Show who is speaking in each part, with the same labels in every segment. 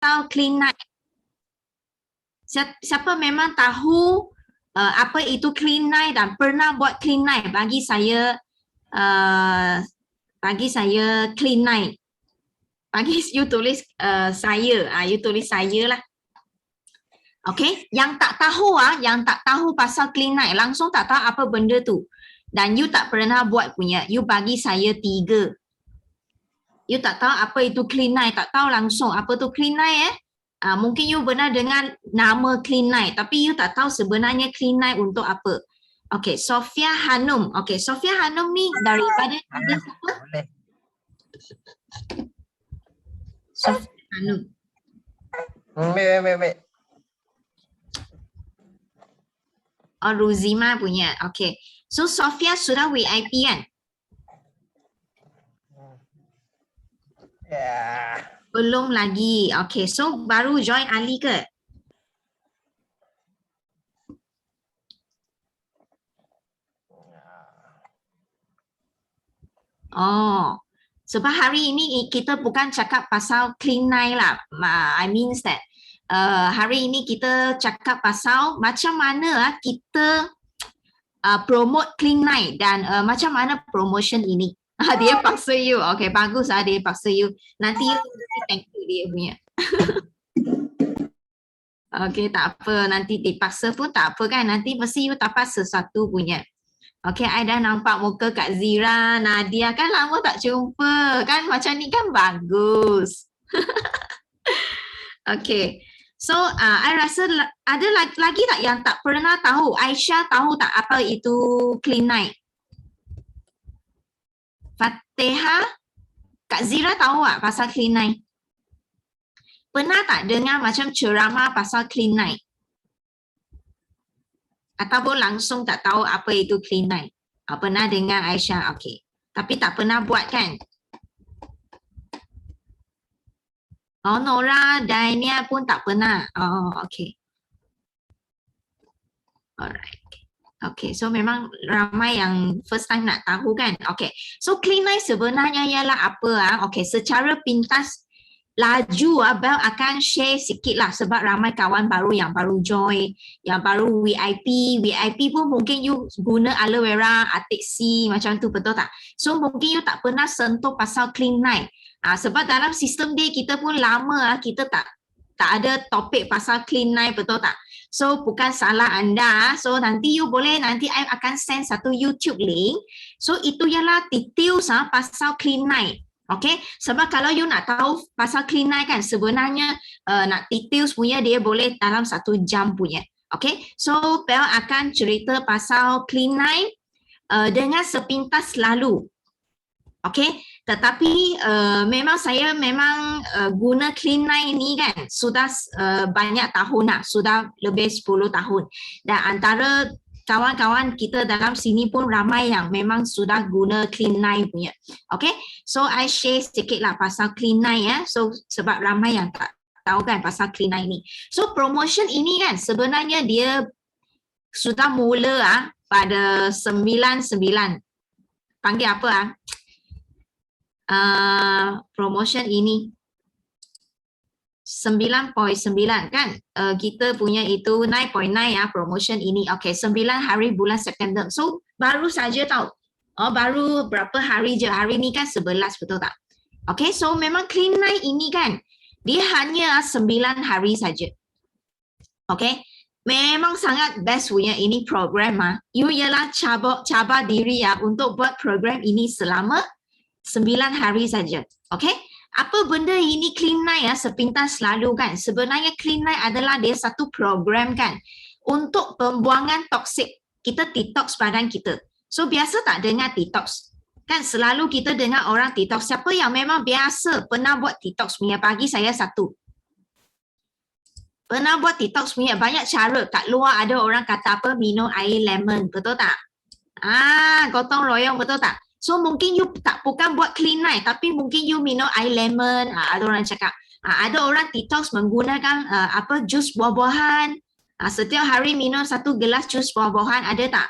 Speaker 1: pasal clean night? Siapa memang tahu apa itu clean night dan pernah buat clean night? Bagi saya clean night. Bagi you tulis you tulis saya lah. Okay, yang tak tahu pasal clean night, langsung tak tahu apa benda tu. Dan you tak pernah buat punya, you bagi saya 3. You tak tahu apa itu clean night, tak tahu langsung apa tu clean night mungkin you pernah dengar nama clean night, tapi you tak tahu sebenarnya clean night untuk apa. Okay, Sofia Hanum. Okay, Sofia Hanum ni daripada siapa? Sofia Hanum.
Speaker 2: Wait.
Speaker 1: Oh, Ruzima punya. Okay. So, Sofia sudah VIP kan?
Speaker 2: Yeah.
Speaker 1: Belum lagi. Okay. So, baru join Ali ke? Oh. Sebab hari ini kita bukan cakap pasal clean night lah. I mean that hari ini kita cakap pasal macam mana kita promote clean night dan macam mana promotion ini. Dia paksa you. Okay, bagus dia paksa you. Nanti you thank you dia punya. Okay, tak apa. Nanti dipaksa pun tak apa kan. Nanti mesti you dapat sesuatu punya. Okay, I dah nampak muka Kak Zira, Nadia kan lama tak jumpa. Kan macam ni kan bagus. Okay. So, I rasa ada lagi tak yang tak pernah tahu? Aisyah tahu tak apa itu clean night? Fatihah? Kak Zira tahu tak pasal clean night? Pernah tak dengar macam ceramah pasal clean night? Ataupun langsung tak tahu apa itu clean night? Pernah dengar Aisyah? Okay. Tapi tak pernah buat kan? Oh, Nora, Dania pun tak pernah. Oh, okay. Alright. Okay, so memang ramai yang first time nak tahu kan? Okay, so clean night sebenarnya ialah apa? Okay, secara pintas laju Bel akan share sikit lah sebab ramai kawan baru yang baru join, yang baru VIP pun mungkin you guna aloe vera, atik C macam tu, betul tak? So mungkin you tak pernah sentuh pasal clean night. Sebab dalam sistem dia kita pun lama kita tak ada topik pasal clean night, betul tak? So bukan salah anda. So nanti you boleh, nanti I akan send satu YouTube link. So itu ialah details pasal clean night. Okay, sebab kalau you nak tahu pasal clean night kan sebenarnya nak details punya dia boleh dalam 1 jam punya. Okay, so Bel akan cerita pasal clean night dengan sepintas lalu. Okay, tetapi memang saya guna clean night ni kan sudah banyak tahun lah, sudah lebih 10 tahun. Dan antara kawan-kawan kita dalam sini pun ramai yang memang sudah guna clean night punya. Okay, so I share sedikit lah pasal clean night ya. So sebab ramai yang tak tahu kan pasal clean night ni. So promotion ini kan sebenarnya dia sudah mula pada 99. Panggil apa promotion ini 9.9 kan, kita punya itu 9.9 promotion ini. Okay, 9 hari bulan September. So baru saja tahu. Baru berapa hari je. Hari ni kan 11, betul tak? Okay, so memang clean night ini kan dia hanya 9 hari saja. Okay, memang sangat best punya ini program You ialah cabar diri untuk buat program ini selama 9 hari saja. Okay, apa benda ini clean night sepintas selalu kan? Sebenarnya clean night adalah dia satu program kan untuk pembuangan toksik. Kita detox badan kita. So biasa tak dengar detox? Kan selalu kita dengar orang detox. Siapa yang memang biasa pernah buat detox punya? Bagi saya satu. Pernah buat detox punya banyak cara. Kat luar ada orang kata apa? Minum air lemon. Betul tak? Gotong royong, betul tak? So mungkin you bukan buat clean night tapi mungkin you minum air lemon. Ada orang cakap. Ada orang detox menggunakan jus buah-buahan. Setiap hari minum 1 gelas jus buah-buahan, ada tak?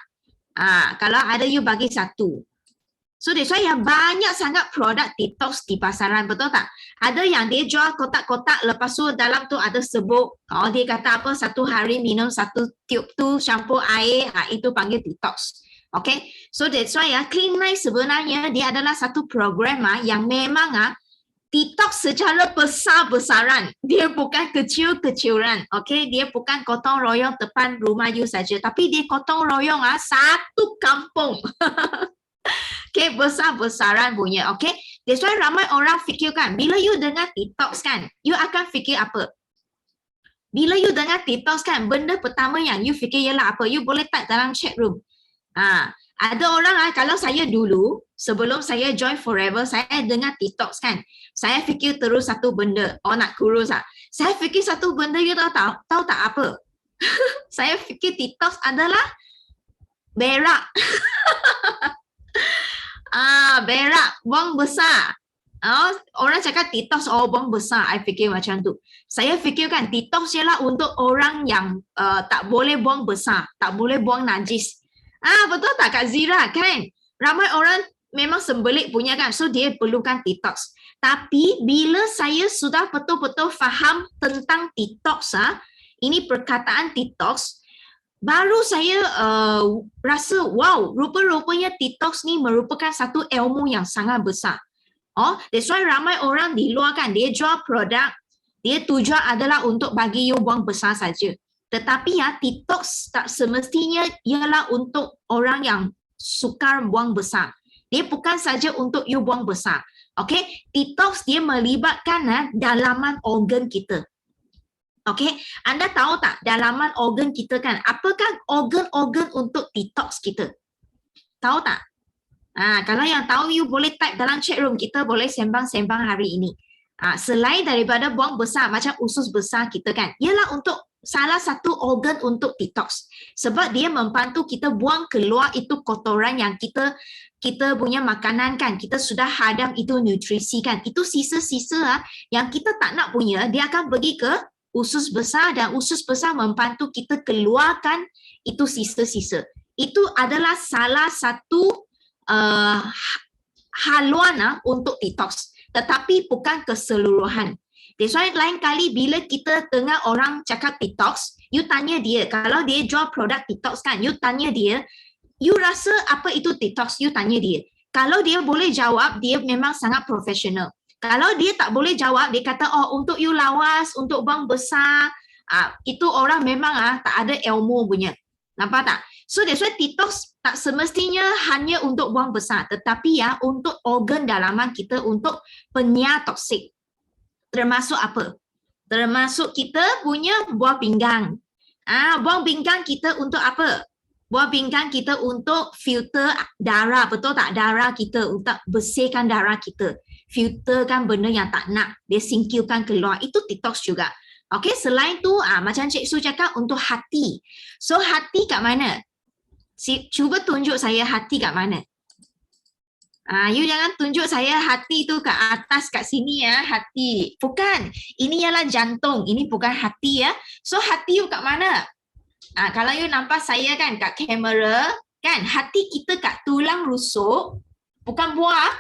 Speaker 1: Kalau ada you bagi 1. So that's why banyak sangat produk detox di pasaran, betul tak? Ada yang dia jual kotak-kotak, lepas tu dalam tu ada sebut, dia kata apa, 1 hari minum 1 tube tu shampoo air, itu panggil detox. Okay, so that's why Clean Nice sebenarnya dia adalah satu program yang memang detox secara besar-besaran. Dia bukan kecil-kecilan. Okay, dia bukan gotong royong depan rumah you saja, tapi dia gotong royong satu kampung. Okay, besar-besaran punya. Okay, that's why ramai orang fikirkan, bila you dengar detox kan, you akan fikir apa? Bila you dengar detox kan, benda pertama yang you fikir ialah apa? You boleh type dalam chat room. Ada orang kalau saya dulu, sebelum saya join Forever, saya dengar detox kan, saya fikir terus satu benda, nak kurus saya fikir satu benda, you tahu tak apa? Saya fikir detox adalah berak. Berak, buang besar. Orang cakap detox, buang besar. I fikir macam tu. Saya fikirkan detox ialah untuk orang yang tak boleh buang besar, tak boleh buang najis. Betul tak Kak Zira kan? Ramai orang memang sembelit punya kan, so dia perlukan detox. Tapi bila saya sudah betul-betul faham tentang detox, ini perkataan detox, baru saya rasa, wow, rupa-rupanya detox ni merupakan satu ilmu yang sangat besar. That's why ramai orang di luar kan, dia jual produk, dia tujuan adalah untuk bagi you buang besar saja. Tetapi detox tak semestinya ialah untuk orang yang sukar buang besar. Dia bukan saja untuk you buang besar. Okay, detox dia melibatkan dalaman organ kita. Okay, anda tahu tak dalaman organ kita kan? Apakah organ-organ untuk detox kita? Tahu tak? Kalau yang tahu, you boleh type dalam chat room, kita boleh sembang-sembang hari ini. Selain daripada buang besar, macam usus besar kita kan, ialah untuk salah satu organ untuk detox. Sebab dia membantu kita buang keluar itu kotoran yang kita punya makanan kan, kita sudah hadam itu nutrisi kan, itu sisa-sisa yang kita tak nak punya, dia akan pergi ke usus besar dan usus besar membantu kita keluarkan itu sisa-sisa. Itu adalah salah satu haluan untuk detox, tetapi bukan keseluruhan. That's why lain kali bila kita dengar orang cakap detox, you tanya dia, kalau dia jual produk detox kan, you tanya dia, you rasa apa itu detox, you tanya dia. Kalau dia boleh jawab, dia memang sangat profesional. Kalau dia tak boleh jawab, dia kata, untuk you lawas, untuk buang besar, itu orang memang tak ada ilmu punya. Nampak tak? So that's why detox tak semestinya hanya untuk buang besar, tetapi untuk organ dalaman kita, untuk penyiar toksik. Termasuk apa? Termasuk kita punya buah pinggang. Buah pinggang kita untuk apa? Buah pinggang kita untuk filter darah, betul tak? Darah kita, untuk bersihkan darah kita. Filterkan benda yang tak nak, dia singkirkan keluar, itu detox juga. Okay, selain tu macam Cik Su cakap, untuk hati. So hati kat mana? Cuba tunjuk saya hati kat mana. You jangan tunjuk saya hati tu kat atas, kat sini hati. Bukan, ini ialah jantung, ini bukan hati So hati you kat mana? Kalau you nampak saya kan kat kamera kan, hati kita kat tulang rusuk, bukan buah.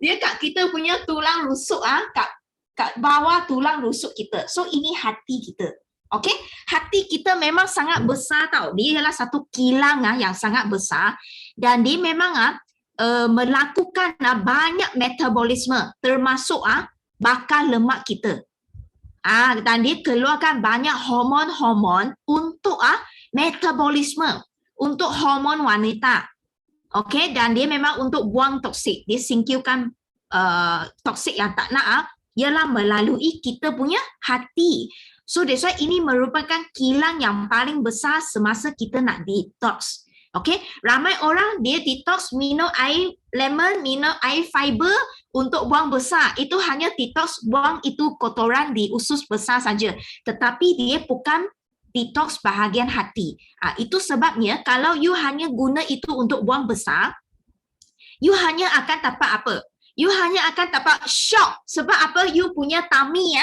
Speaker 1: Dia kat kita punya tulang rusuk, kat bawah tulang rusuk kita. So ini hati kita. Okay, hati kita memang sangat besar tau. Dia adalah satu kilang yang sangat besar, dan dia memang melakukan banyak metabolisme, termasuk bakar lemak kita. Dan dia keluarkan banyak hormon-hormon untuk metabolisme, untuk hormon wanita. Okay, dan dia memang untuk buang toksik. Dia singkirkan toksik yang tak nak, ialah melalui kita punya hati. So that's why ini merupakan kilang yang paling besar semasa kita nak detox. Okay, ramai orang dia detox minum air lemon, minum air fiber untuk buang besar. Itu hanya detox buang itu kotoran di usus besar saja. Tetapi dia bukan detox bahagian hati. Itu sebabnya kalau you hanya guna itu untuk buang besar, you hanya akan dapat apa? You hanya akan dapat shock. Sebab apa? You punya tummy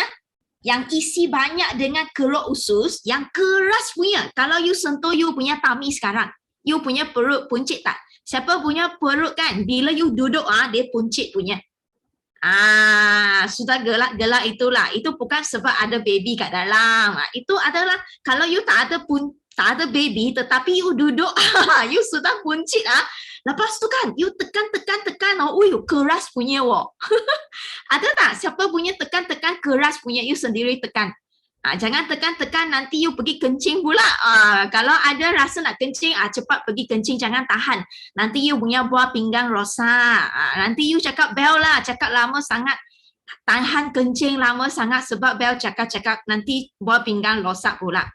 Speaker 1: yang isi banyak dengan keruk usus, yang keras punya. Kalau you sentuh you punya tummy sekarang, You punya perut puncit tak? Siapa punya perut kan? Bila you duduk dia puncit punya. Sudah gelak-gelak itulah. Itu bukan sebab ada baby kat dalam. Itu adalah kalau you tak ada baby tetapi you duduk you sudah puncit lepas tu kan you tekan keras punya ada tak siapa punya tekan keras punya you sendiri tekan. Jangan tekan nanti you pergi kencing pula. Kalau ada rasa nak kencing cepat pergi kencing, jangan tahan. Nanti you punya buah pinggang rosak. Nanti you cakap Bel lah, cakap lama sangat, tahan kencing lama sangat sebab Bel cakap nanti buah pinggang rosak pula.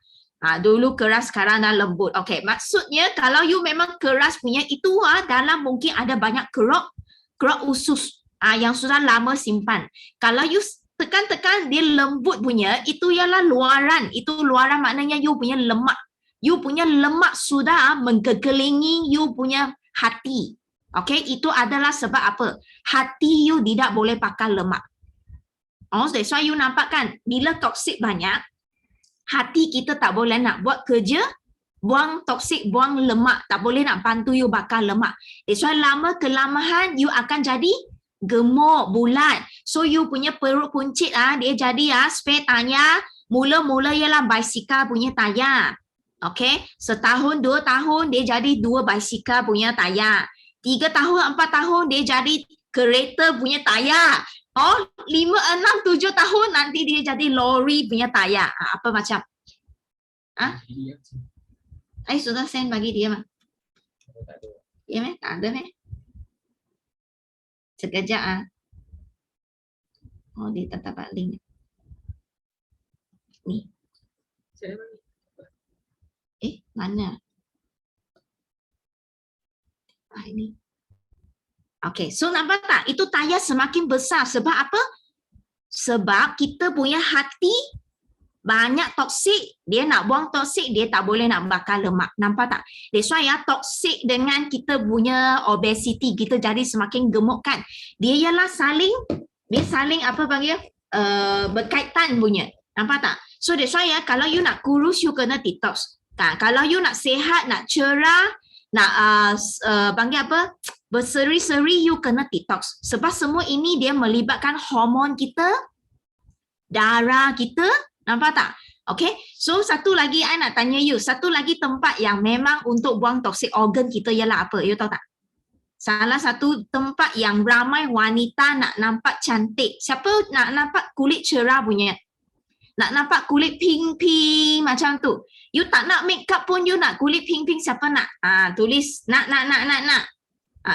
Speaker 1: Dulu keras sekarang dah lembut. Okey, maksudnya kalau you memang keras punya itu dalam mungkin ada banyak kerok usus yang sudah lama simpan. Kalau you tekan dia lembut punya, itu ialah luaran. Itu luaran maknanya you punya lemak. You punya lemak sudah mengelilingi you punya hati. Okey, itu adalah sebab apa? Hati you tidak boleh pakai lemak. That's why you nampak kan, bila toksik banyak, hati kita tak boleh nak buat kerja, buang toksik, buang lemak, tak boleh nak bantu you bakar lemak. That's why lama kelamaan you akan jadi gemuk, bulat. So you punya perut puncit dia jadi spare tayar. Mula-mula ialah basikal punya tayar. Okay, setahun 2 tahun dia jadi 2 basikal punya tayar. 3 tahun 4 tahun dia jadi kereta punya tayar. 5, 6, 7 tahun nanti dia jadi lori punya tayar. Apa macam? Sudah send bagi dia mah. Ya meh, tak ada meh. Sekejap dia tak dapat link. Ni. Mana? Ini. Okay, so nampak tak? Itu tayar semakin besar. Sebab apa? Sebab kita punya hati banyak toksik. Dia nak buang toksik, dia tak boleh nak bakar lemak. Nampak tak? That's why toksik dengan kita punya obesity, kita jadi semakin gemuk kan. Dia ialah saling apa panggil? Berkaitan punya. Nampak tak? So that's why kalau you nak kurus, you kena detox. Kalau you nak sihat, nak cerah, nak panggil apa? Berseri-seri, you kena detox. Sebab semua ini dia melibatkan hormon kita, darah kita. Nampak tak? Okay, so satu lagi I nak tanya you, satu lagi tempat yang memang untuk buang toksik organ kita ialah apa? You tahu tak? Salah satu tempat yang ramai wanita nak nampak cantik. Siapa nak nampak kulit cerah punya? Nak nampak kulit pink-pink macam tu. You tak nak make up pun you nak kulit pink-pink, siapa nak? Tulis nak.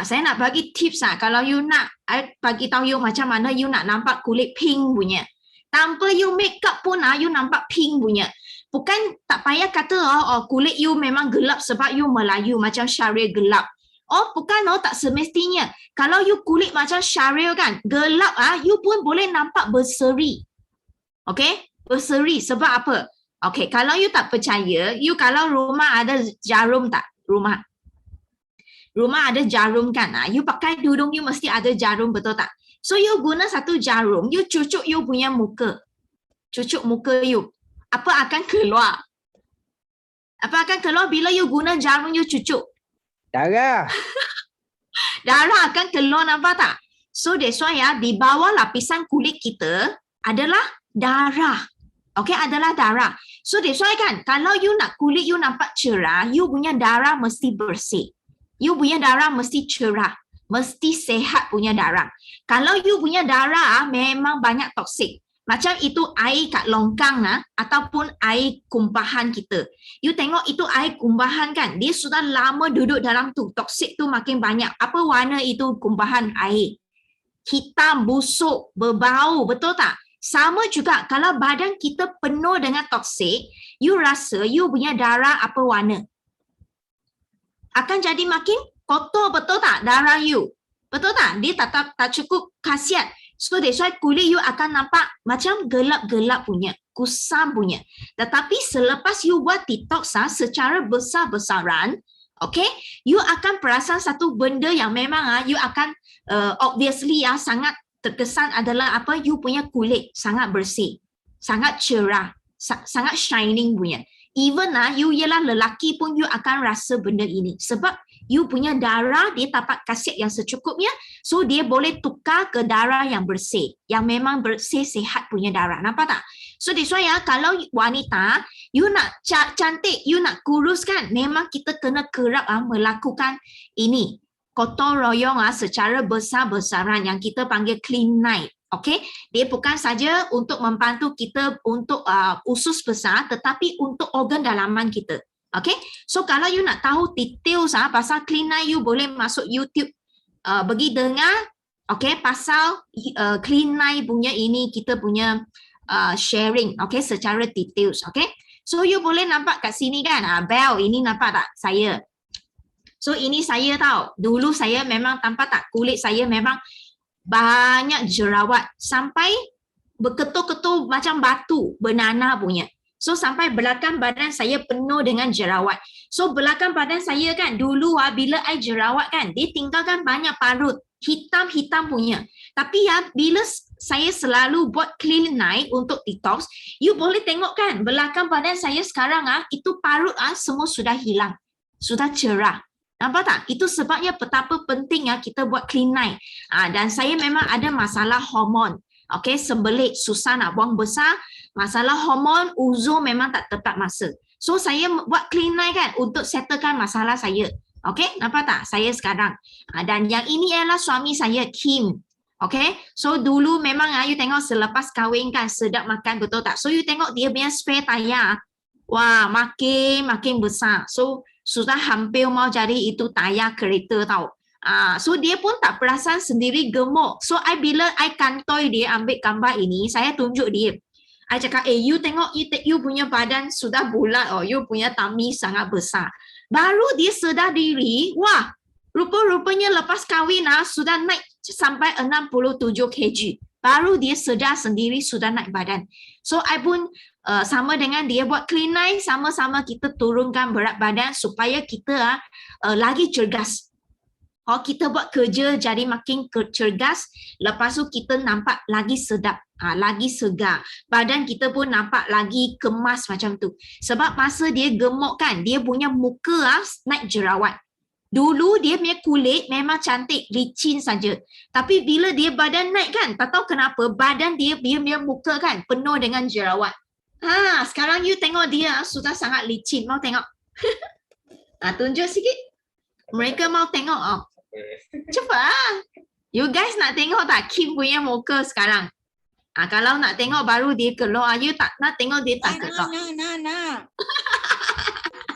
Speaker 1: Saya nak bagi tips kalau you nak, I bagi tahu you macam mana you nak nampak kulit pink punya. Tanpa you make up pun you nampak pink punya. Bukan tak payah kata kulit you memang gelap sebab you Melayu macam Syaril gelap. Bukan tak semestinya. Kalau you kulit macam Syaril kan, gelap you pun boleh nampak berseri. Okay? Berseri sebab apa? Okay, kalau you tak percaya, you kalau rumah ada jarum tak? Rumah ada jarum kan? You pakai tudung you mesti ada jarum, betul tak? So you guna satu jarum, you cucuk you punya muka. Cucuk muka you. Apa akan keluar? Apa akan keluar bila you guna jarum you cucuk?
Speaker 2: Darah.
Speaker 1: Darah akan keluar, nampak tak? So that's why di bawah lapisan kulit kita adalah darah. Okay, adalah darah. So that's why kan, kalau you nak kulit you nampak cerah, you punya darah mesti bersih. You punya darah mesti cerah. Mesti sehat punya darah. Kalau you punya darah memang banyak toksik. Macam itu air kat longkang ataupun air kumpahan kita. You tengok itu air kumpahan kan, dia sudah lama duduk dalam tu. Toksik tu makin banyak. Apa warna itu kumpahan air? Hitam, busuk, berbau, betul tak? Sama juga kalau badan kita penuh dengan toksik, you rasa you punya darah apa warna? Akan jadi makin kotor, betul tak darah you? Betul tak? Dia tak cukup khasiat. So that's why kulit you akan nampak macam gelap-gelap punya, kusam punya. Tetapi selepas you buat detox secara besar-besaran, okay, you akan perasan satu benda yang memang you akan obviously sangat terkesan adalah apa? You punya kulit sangat bersih, sangat cerah, sangat shining punya. even you ialah lelaki pun you akan rasa benda ini. Sebab you punya darah dia dapat khasiat yang secukupnya, so dia boleh tukar ke darah yang bersih, yang memang bersih, sihat punya darah. Nampak tak? So that's why kalau wanita, you nak cantik, you nak kurus kan, memang kita kena kerap melakukan ini. Gotong royong secara besar-besaran yang kita panggil clean night. Okay, dia bukan saja untuk membantu kita untuk usus besar, tetapi untuk organ dalaman kita. Okay, so kalau you nak tahu details pasal clean night, you boleh masuk YouTube, pergi dengar. Okay, pasal clean night punya ini kita punya sharing. Okay, secara details. Okay, so you boleh nampak kat sini kan, bell ini nampak tak saya? So ini saya tahu. Dulu saya memang tampak tak kulit saya memang banyak jerawat sampai berketul-ketul macam batu, bernanah punya. So sampai belakang badan saya penuh dengan jerawat. So belakang badan saya kan dulu bila I jerawat kan, dia tinggalkan banyak parut, hitam-hitam punya. Tapi bila saya selalu buat clean night untuk detox, you boleh tengok kan belakang badan saya sekarang itu parut semua sudah hilang, sudah cerah. Nampak tak? Itu sebabnya betapa penting kita buat clean night. Dan saya memang ada masalah hormon. Okay, sembelit, susah nak buang besar. Masalah hormon, uzur memang tak tepat masa. So saya buat clean night kan untuk settlekan masalah saya. Okay, nampak tak? Saya sekarang. Dan yang ini adalah suami saya, Kim. Okay, so dulu memang you tengok selepas kahwin kan sedap makan, betul tak? So you tengok dia punya spare tayar. Wah, makin besar. So sudah hampir mau jadi itu tayar kereta tau. So dia pun tak perasan sendiri gemuk. So bila I kantoi dia ambil gambar ini, saya tunjuk dia. I cakap, you tengok you punya badan sudah bulat, you punya tummy sangat besar. Baru dia sedar diri, wah, rupa-rupanya lepas kahwin sudah naik sampai 67 kg. Baru dia sedar sendiri sudah naik badan. So I pun sama dengan dia buat clean night, sama-sama kita turunkan berat badan supaya kita lagi cergas. Kita buat kerja jadi makin cergas, lepas tu kita nampak lagi sedap, lagi segar. Badan kita pun nampak lagi kemas macam tu. Sebab masa dia gemuk kan, dia punya muka naik jerawat. Dulu dia punya kulit memang cantik, licin saja. Tapi bila dia badan naik kan, tak tahu kenapa badan dia punya muka kan penuh dengan jerawat. Sekarang you tengok dia sudah sangat licin. Mau tengok? Tunjuk sikit. Mereka mau tengok. Cepat. You guys nak tengok tak Kim punya muka sekarang? Kalau nak tengok baru dia keluar. You tak nak tengok dia tak keluar.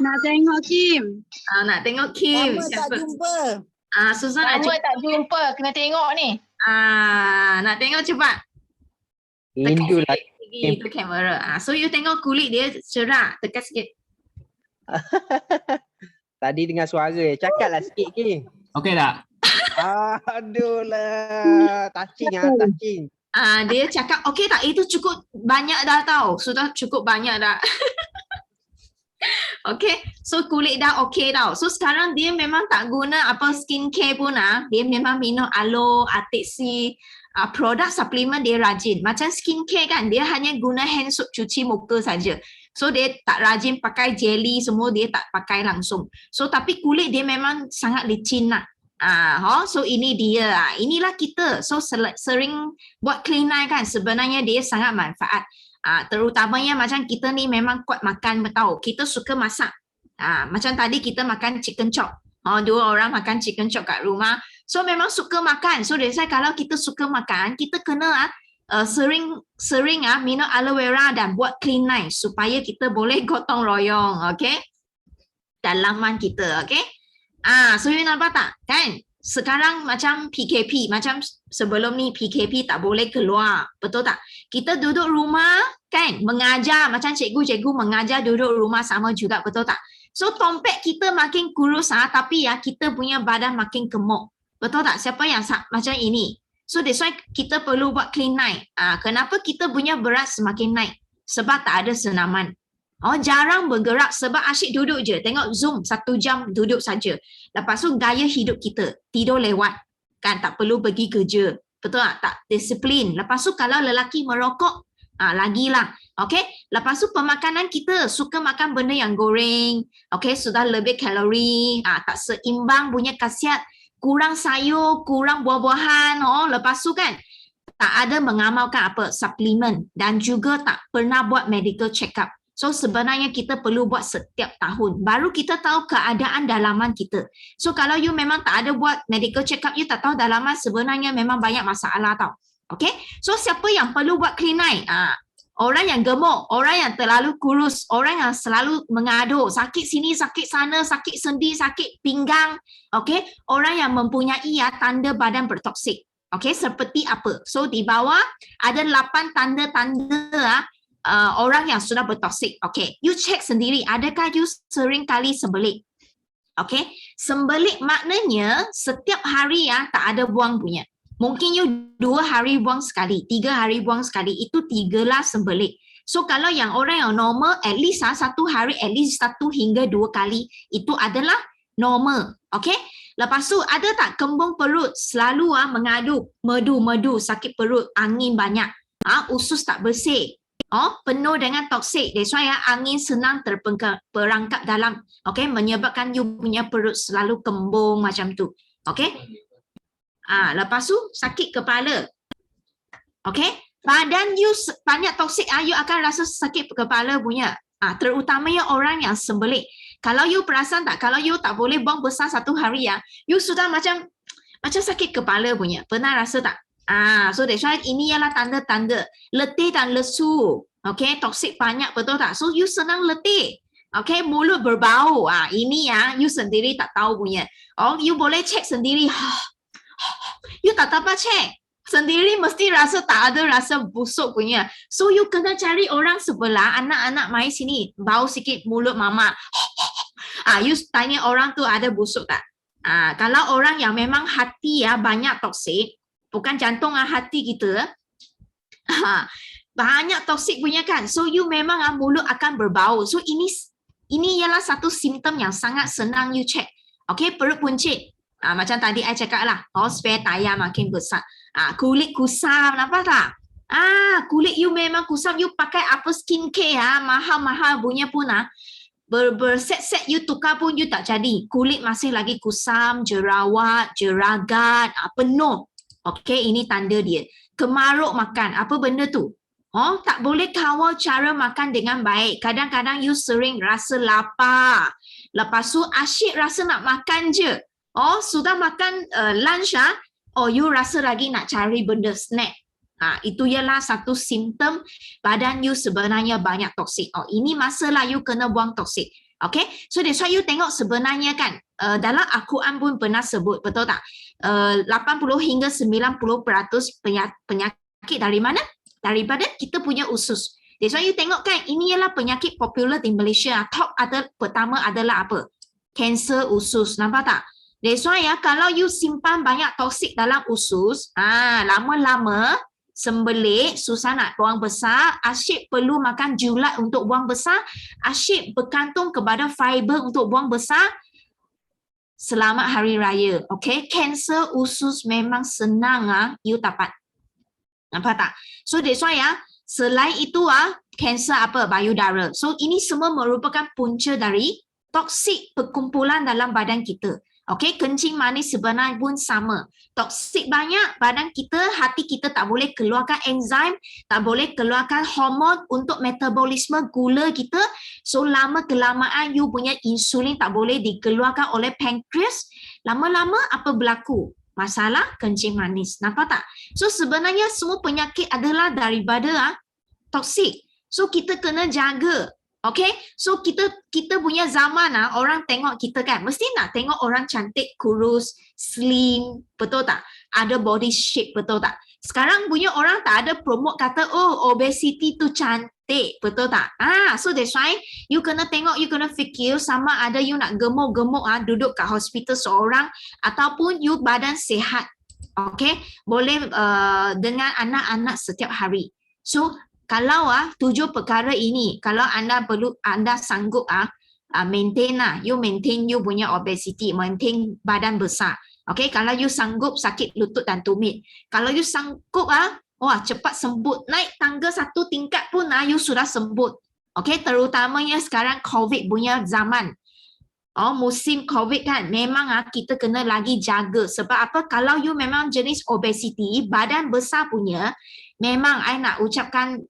Speaker 2: Nak tengok Kim.
Speaker 1: Nak tengok Kim.
Speaker 3: Lama tak jumpa.
Speaker 1: Susan nak
Speaker 4: Lama tak jumpa, kena tengok ni.
Speaker 1: nak tengok cepat.
Speaker 5: Rindu lah.
Speaker 1: Tekan ke kamera. So you tengok kulit dia cerah. Tekan sikit.
Speaker 5: Tadi dengar suara, cakaplah sikit Kim.
Speaker 6: Okey tak?
Speaker 5: Aduh lah, touching touching.
Speaker 1: Dia cakap okey tak? Itu cukup banyak dah tau. Sudah cukup banyak dah. Okay, so kulit dah okay tau. So sekarang dia memang tak guna apa skincare pun dia memang minum aloe, Arctic Sea, produk suplemen dia rajin. Macam skincare kan, dia hanya guna hand soap cuci muka saja. So dia tak rajin pakai jelly semua, dia tak pakai langsung. So tapi kulit dia memang sangat licin nak. So ini dia. Inilah kita. So sering buat clean night kan, sebenarnya dia sangat manfaat. Terutamanya macam kita ni memang kuat makan, tahu. Kita suka masak. Macam tadi kita makan chicken chop. Dua orang makan chicken chop kat rumah. So memang suka makan. So that's why kalau kita suka makan, kita kena sering minum aloe vera dan buat clean night supaya kita boleh gotong royong, okay? Dalaman kita, okay? So you nampak tak? Kan? Sekarang macam PKP, macam sebelum ni PKP tak boleh keluar, betul tak? Kita duduk rumah kan, mengajar, macam cikgu-cikgu mengajar duduk rumah sama juga, betul tak? So tompek kita makin kurus tapi kita punya badan makin gemuk, betul tak? Siapa yang macam ini? So that's why kita perlu buat clean night. Kenapa kita punya berat semakin naik? Sebab tak ada senaman. Jarang bergerak sebab asyik duduk je. Tengok Zoom 1 jam duduk saja. Lepas tu gaya hidup kita, tidur lewat. Kan tak perlu pergi kerja. Betul tak? Tak disiplin. Lepas tu kalau lelaki merokok, Lagilah. Okay, lepas tu pemakanan kita suka makan benda yang goreng, okay, sudah lebih kalori, tak seimbang punya khasiat, kurang sayur, kurang buah-buahan, lepas tu kan tak ada mengamalkan apa suplemen dan juga tak pernah buat medical check up. So sebenarnya kita perlu buat setiap tahun, baru kita tahu keadaan dalaman kita. So kalau you memang tak ada buat medical check up, you tak tahu dalaman sebenarnya memang banyak masalah tau. Okay, so siapa yang perlu buat clean eye? Orang yang gemuk, orang yang terlalu kurus, orang yang selalu mengaduh, sakit sini, sakit sana, sakit sendi, sakit pinggang, okay? Orang yang mempunyai tanda badan bertoksik, okay? Seperti apa? So di bawah ada 8 tanda-tanda orang yang sudah bertoksik, okay? You check sendiri, adakah you sering kali sembelit? Okay? Sembelit maknanya setiap hari tak ada buang punya. Mungkin you 2 hari buang sekali, 3 hari buang sekali, itu 3 lah sembelit. So kalau yang orang yang normal, at least 1 hari, at least 1 hingga 2 kali, itu adalah normal. Okay? Lepas tu ada tak kembung perut, selalu mengadu, medu, sakit perut, angin banyak, usus tak bersih, penuh dengan toksik. That's why angin senang terperangkap dalam, okay? Menyebabkan you punya perut selalu kembung macam tu. Okay? Lepas tu sakit kepala. Okay? Badan you banyak toksik, you akan rasa sakit kepala punya. Terutamanya orang yang sembelit. Kalau you perasan tak, kalau you tak boleh buang besar 1 hari you sudah macam sakit kepala punya. Pernah rasa tak? So that's why ini ialah tanda-tanda letih dan lesu. Okay, toksik banyak, betul tak? So you senang letih. Okay, mulut berbau. Ini you sendiri tak tahu punya. You boleh cek sendiri. You tak dapat cek sendiri, mesti rasa tak ada rasa busuk punya. So you kena cari orang sebelah, anak-anak mai sini, bau sikit mulut mama. You tanya orang tu ada busuk tak? Kalau orang yang memang hati banyak toksik, bukan jantung, hati kita, banyak toksik punya kan. So you memang mulut akan berbau. So ini ialah satu simptom yang sangat senang you check. Okay, perut puncit. Macam tadi saya cakap lah, supaya tayar makin besar. Kulit kusam, nampak tak? Kulit you memang kusam, you pakai apa skincare mahal-mahal punya pun berset-set you tukar pun you tak jadi. Kulit masih lagi kusam, jerawat, jeragat, penuh. Okay, ini tanda dia. Kemaruk makan, apa benda tu? Tak boleh kawal cara makan dengan baik. Kadang-kadang you sering rasa lapar. Lepas tu asyik rasa nak makan je. Sudah makan lunch you rasa lagi nak cari benda snack. Itu ialah satu simptom badan you sebenarnya banyak toksik. Ini masalah you kena buang toksik. Okay, so that's why you tengok sebenarnya kan, dalam Al-Quran pun pernah sebut, betul tak? 80 hingga 90% penyakit dari mana? Daripada kita punya usus. That's why you tengok kan, ini ialah penyakit popular di Malaysia. Top pertama adalah apa? Kanser usus, nampak tak? That's why kalau you simpan banyak toksik dalam usus, lama-lama sembelit, susah nak buang besar, asyik perlu makan julat untuk buang besar, asyik bergantung kepada fiber untuk buang besar. Selamat Hari Raya. Okay, kanser usus memang senang you dapat. Nampak tak? So that's why selain itu kanser apa? Payudara. So ini semua merupakan punca dari toksik perkumpulan dalam badan kita. Okay, kencing manis sebenarnya pun sama. Toksik banyak, badan kita, hati kita tak boleh keluarkan enzim, tak boleh keluarkan hormon untuk metabolisme gula kita. So lama-kelamaan you punya insulin tak boleh dikeluarkan oleh pankreas. Lama-lama apa berlaku? Masalah kencing manis. Nampak tak? So sebenarnya semua penyakit adalah daripada toksik. So kita kena jaga. Okay, so kita punya zaman orang tengok kita kan, mesti nak tengok orang cantik, kurus, slim, betul tak? Ada body shape, betul tak? Sekarang punya orang tak ada promote kata, obesity tu cantik, betul tak? So that's why you kena tengok, you kena fikir sama ada you nak gemuk-gemuk duduk kat hospital seorang ataupun you badan sihat. Okay, boleh dengan anak-anak setiap hari. So kalau 7 perkara ini, kalau anda sanggup maintain you maintain you punya obesity, maintain badan besar. Okay, kalau you sanggup sakit lutut dan tumit. Kalau you sanggup wah cepat sembuh. Naik tangga 1 tingkat pun you sudah sembuh. Okey, terutamanya sekarang COVID punya zaman. Oh, musim COVID kan, memang kita kena lagi jaga. Sebab apa? Kalau you memang jenis obesity, badan besar punya, memang I nak ucapkan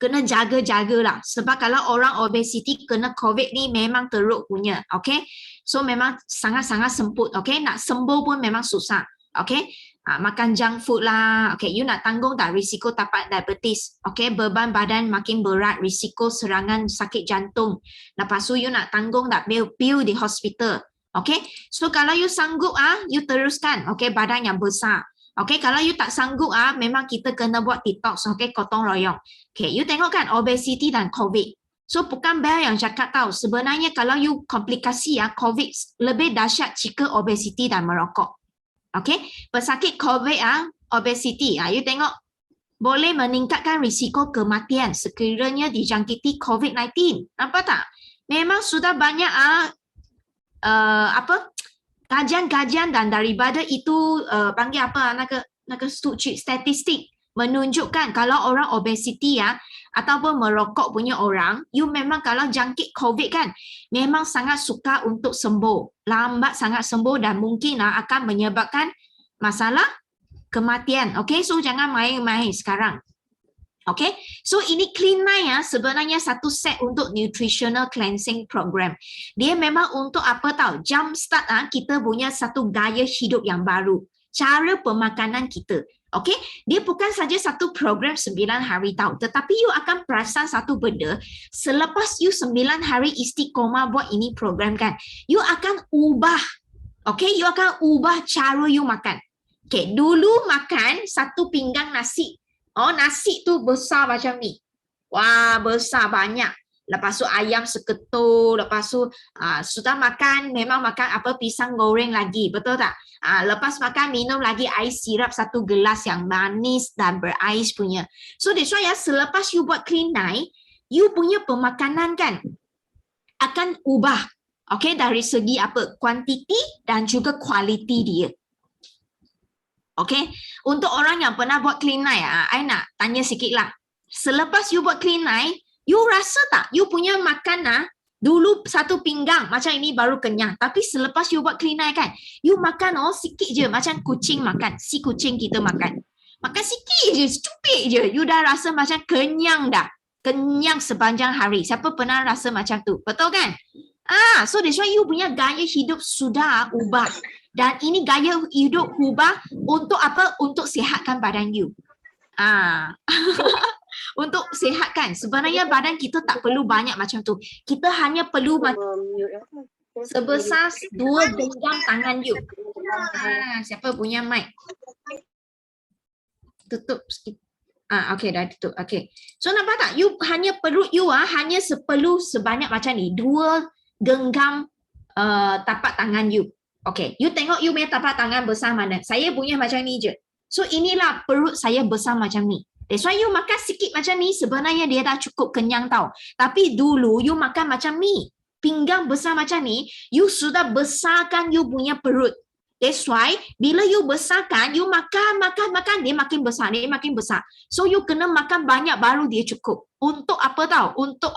Speaker 1: kena jaga-jagalah. Sebab kalau orang obesity kena COVID ni memang teruk punya. Okay? So memang sangat-sangat semput. Okay? Nak sembuh pun memang susah. Okay? Makan junk food lah. Okay, you nak tanggung tak risiko tapak diabetes? Okay, beban badan makin berat, risiko serangan sakit jantung. Lepas tu you nak tanggung tak bil di hospital? Okay, so kalau you sanggup you teruskan. Okay, badan yang besar. Okay, kalau you tak sanggup memang kita kena buat detox. Okay, gotong royong. Okay, you tengok kan obesity dan COVID. So bukan Bel yang cakap tahu. Sebenarnya kalau you komplikasi COVID lebih dahsyat jika obesity dan merokok. Okay, pesakit COVID obesity, you tengok boleh meningkatkan risiko kematian sekiranya dijangkiti COVID-19. Nampak tak? Memang sudah banyak kajian-kajian dan daripada itu panggil apa naga statistik menunjukkan kalau orang obesity ataupun merokok punya orang, you memang kalau jangkit COVID kan, memang sangat sukar untuk sembuh. Lambat sangat sembuh dan mungkin akan menyebabkan masalah kematian. Okay, so jangan main-main sekarang. Okay, so ini Clean 9 sebenarnya satu set untuk nutritional cleansing program. Dia memang untuk apa tahu? Jump start kita punya satu gaya hidup yang baru. Cara pemakanan kita. Okay, dia bukan saja satu program 9 hari tahu, tetapi you akan perasan satu benda, selepas you 9 hari istiqomah buat ini program kan, you akan ubah, okay, you akan ubah cara you makan. Okay, dulu makan satu pinggang nasi, nasi tu besar macam ni, wah besar banyak. Lepas tu ayam seketul, lepas tu sudah makan, memang makan pisang goreng lagi, betul tak? Lepas makan minum lagi ais sirap satu gelas yang manis dan berais punya. So that's why selepas you buat Clean 9, you punya pemakanan kan akan ubah. Okay, dari segi kuantiti dan juga kualiti dia. Okay, untuk orang yang pernah buat Clean 9, I nak tanya sikit lah. Selepas you buat Clean 9, you rasa tak you punya makan dulu satu pinggang macam ini baru kenyang, tapi selepas you buat Clean 9 kan, you makan sikit je macam kucing makan, si kucing kita makan sikit je, stupid je, you dah rasa macam kenyang dah, kenyang sepanjang hari. Siapa pernah rasa macam tu, betul kan? So that's why you punya gaya hidup sudah ubah, dan ini gaya hidup ubah untuk apa? Untuk sihatkan badan you. Untuk sihatkan. Sebenarnya badan kita tak perlu banyak macam tu. Kita hanya perlu sebesar 2 genggam tangan you. Siapa punya mic? Tutup sikit. Okay, dah tutup. Okay. So nampak tak? You hanya perlu hanya sebanyak macam ni. 2 genggam tapak tangan you. Okay. You tengok you punya tapak tangan besar mana? Saya punya macam ni je. So inilah perut saya besar macam ni. That's why you makan sikit macam ni, sebenarnya dia dah cukup kenyang tau. Tapi dulu you makan macam ni, pinggang besar macam ni, you sudah besarkan you punya perut. That's why bila you besarkan, you makan, dia makin besar. So you kena makan banyak baru dia cukup. Untuk apa tau? Untuk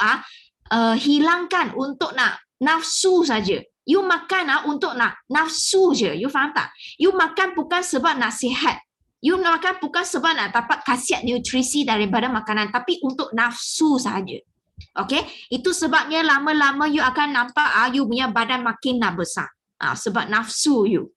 Speaker 1: hilangkan, untuk nak nafsu saja. You makan untuk nak nafsu je. You faham tak? You makan bukan sebab nak sihat. You makan bukan sebab nak dapat khasiat nutrisi daripada makanan, tapi untuk nafsu saja. Okay? Itu sebabnya lama-lama you akan nampak you punya badan makin nak besar. Sebab nafsu you.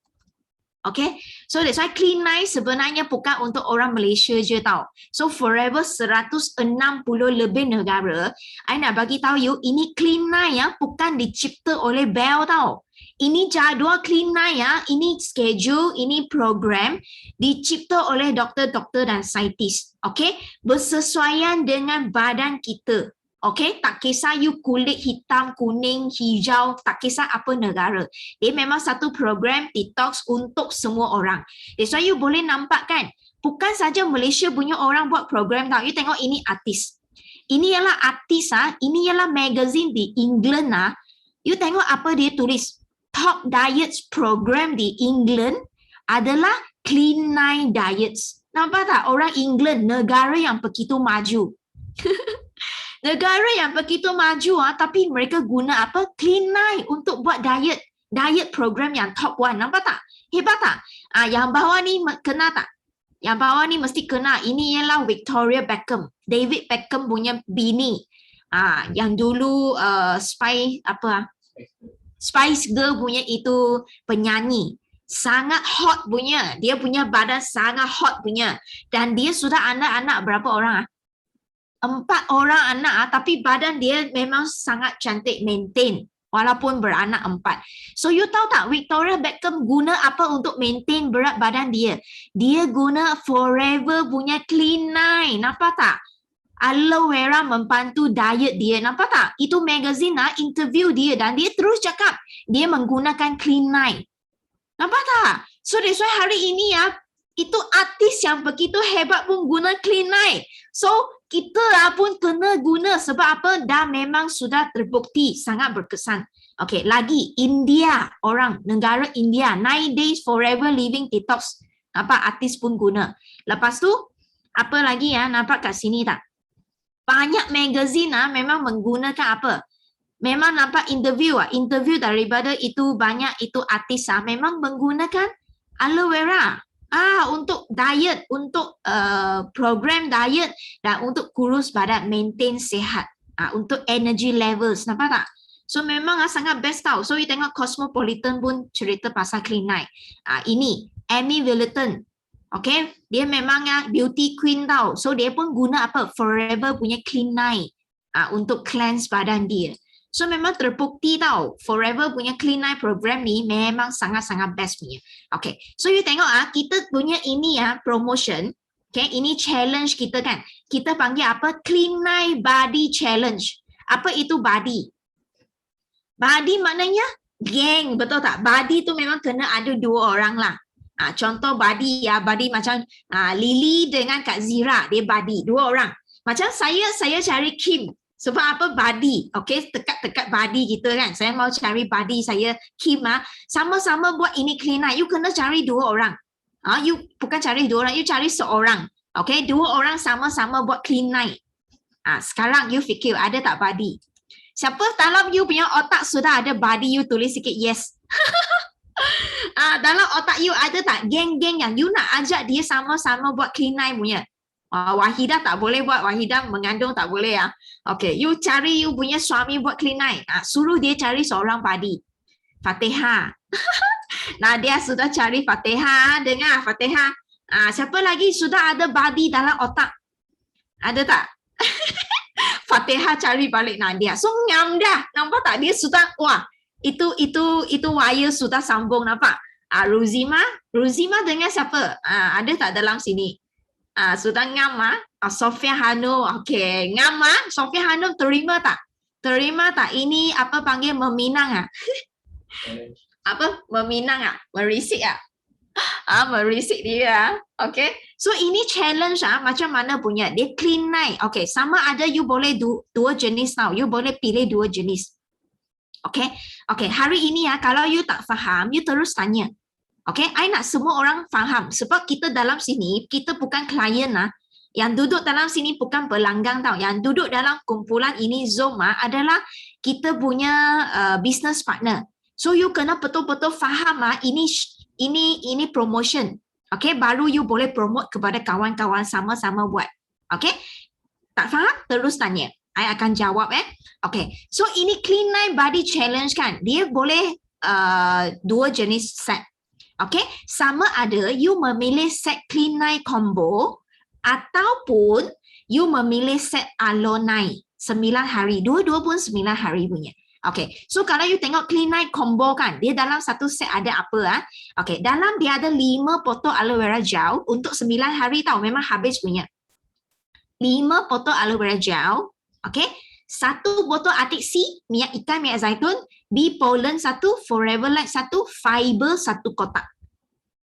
Speaker 1: Okay? So that's why Clean 9 sebenarnya bukan untuk orang Malaysia je tau. So forever 160 lebih negara, I nak bagi tahu you, ini Clean 9 bukan dicipta oleh Bel tau. Ini jadual Clean 9 ini schedule, ini program dicipta oleh doktor-doktor dan saintis. Okay? Bersesuaian dengan badan kita. Okay? Tak kisah you kulit hitam, kuning, hijau, tak kisah apa negara. Dia memang satu program detox untuk semua orang. That's why you boleh nampak kan, bukan saja Malaysia punya orang buat program tau. You tengok ini artis. Ini ialah artis ini ialah magazine di England You tengok apa dia tulis. Top diets program di England adalah clean night diets. Nampak tak? Orang England, negara yang begitu maju. Negara yang begitu maju, tapi mereka guna apa? Clean night untuk buat diet. Diet program yang top one. Nampak tak? Hebat tak? Yang bawah ni kena tak? Yang bawah ni mesti kena. Ini ialah Victoria Beckham. David Beckham punya bini. Yang dulu Spice Girl punya itu penyanyi. Sangat hot punya. Dia punya badan sangat hot punya. Dan dia sudah anak-anak berapa orang? 4 orang anak, tapi badan dia memang sangat cantik, maintain. Walaupun beranak 4. So you tahu tak Victoria Beckham guna apa untuk maintain berat badan dia? Dia guna Forever punya Clean Night. Nampak tak? Aloe vera membantu diet dia. Nampak tak? Itu magazine interview dia dan dia terus cakap dia menggunakan Clean Night. Nampak tak? So that's why hari ini itu artis yang begitu hebat pun guna Clean Night. So kita pun kena guna sebab apa? Dah memang sudah terbukti sangat berkesan. Okey, lagi India, orang negara India 9 days forever living detox. Nampak artis pun guna. Lepas tu apa lagi nampak kat sini tak? Banyak magazine memang menggunakan apa? Memang nampak interview daripada itu banyak itu artis memang menggunakan aloe vera. Untuk diet, untuk program diet dan untuk kurus badan, maintain sihat, untuk energy levels, nampak tak? So memang sangat best tau. So you tengok Cosmopolitan pun cerita pasal Clean Night. Ini Amy Wilton, okay? Dia memang beauty queen tau. So dia pun guna apa? Forever punya Clean Night untuk cleanse badan dia. So memang terbukti tau, Forever punya Clean Night program ni memang sangat-sangat best punya. Okay, so you tengok kita punya ini promotion. Okay, ini challenge kita kan. Kita panggil apa? Clean Night Body Challenge. Apa itu body? Body maknanya geng, betul tak? Body tu memang kena ada 2 orang lah. Contoh body body macam Lily dengan Kak Zira, dia body 2 orang. Macam saya cari Kim. Sebab apa? Body. Okay, tekat-tekat body kita kan. Saya mau cari body saya, Kim sama-sama buat ini Clean Night. You kena cari 2 orang. You bukan cari 2 orang, you cari seorang. Okay, 2 orang sama-sama buat Clean Night. Sekarang you fikir ada tak body? Siapa dalam you punya otak sudah ada body, you tulis sikit yes. Dalam otak you ada tak geng-geng yang you nak ajak dia sama-sama buat Clean Night punya? Wahidah tak boleh buat, Wahidah mengandung tak boleh Okay, you cari you punya suami buat Clean Night. Suruh dia cari seorang body. Fatihah. Dia sudah cari Fatihah. Dengar Fatihah. Siapa lagi sudah ada body dalam otak? Ada tak? Fatihah cari balik Nadia. So ngam dah. Nampak tak? Dia sudah, itu wire sudah sambung, nampak? Ruzima dengan siapa? Ada tak dalam sini? Sudah ngam Sofia Hanum. Okey, ngam Sofia Hanum terima tak? Terima tak? Ini apa panggil meminang Apa? Meminang merisik merisik dia. Okey. So ini challenge macam mana punya? Dia Clean Night. Okey, sama ada you boleh 2 jenis tau. You boleh pilih 2 jenis. Okey. Okey, hari ini kalau you tak faham, you terus tanya. Okay, I nak semua orang faham sebab kita dalam sini, kita bukan klien Yang duduk dalam sini bukan pelanggan tau. Yang duduk dalam kumpulan ini Zoom adalah kita punya business partner. So you kena betul-betul faham ini promotion. Okay, baru you boleh promote kepada kawan-kawan sama-sama buat. Okay, tak faham? Terus tanya. I akan jawab Okay, so ini Clean Night Body Challenge kan. Dia boleh 2 jenis set. Okay, sama ada you memilih set Clean Night combo ataupun you memilih set Aloe Night 9 hari. Dua-dua pun 9 hari punya. Okay, so kalau you tengok Clean Night combo kan, dia dalam satu set ada apa? Okay, dalam dia ada 5 potong aloe vera gel untuk 9 hari tau. Memang habis punya. 5 potong aloe vera gel. Okay, 1 botol Atik C, minyak ikan, minyak zaitun, Bee Pollen 1, Forever Light 1, Fiber 1 kotak.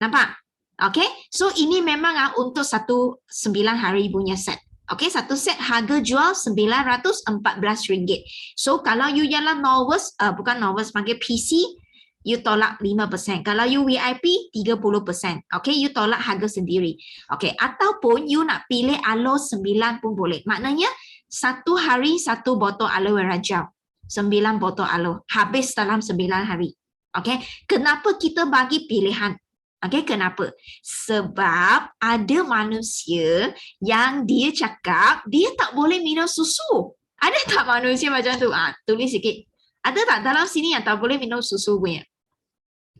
Speaker 1: Nampak? Okay, so ini memang untuk 9 hari punya set. Okay, satu set harga jual RM914. So kalau you ialah novice, bukan novice, panggil PC, you tolak 5%. Kalau you VIP, 30%. Okay, you tolak harga sendiri. Okay, ataupun you nak pilih aloe 9 pun boleh. Maknanya, satu hari satu botol aloe vera gel. 9 botol aloe. Habis dalam 9 hari. Okay, kenapa kita bagi pilihan? Okay, kenapa? Sebab ada manusia yang dia cakap, dia tak boleh minum susu. Ada tak manusia macam tu? Tulis sikit. Ada tak dalam sini yang tak boleh minum susu punya?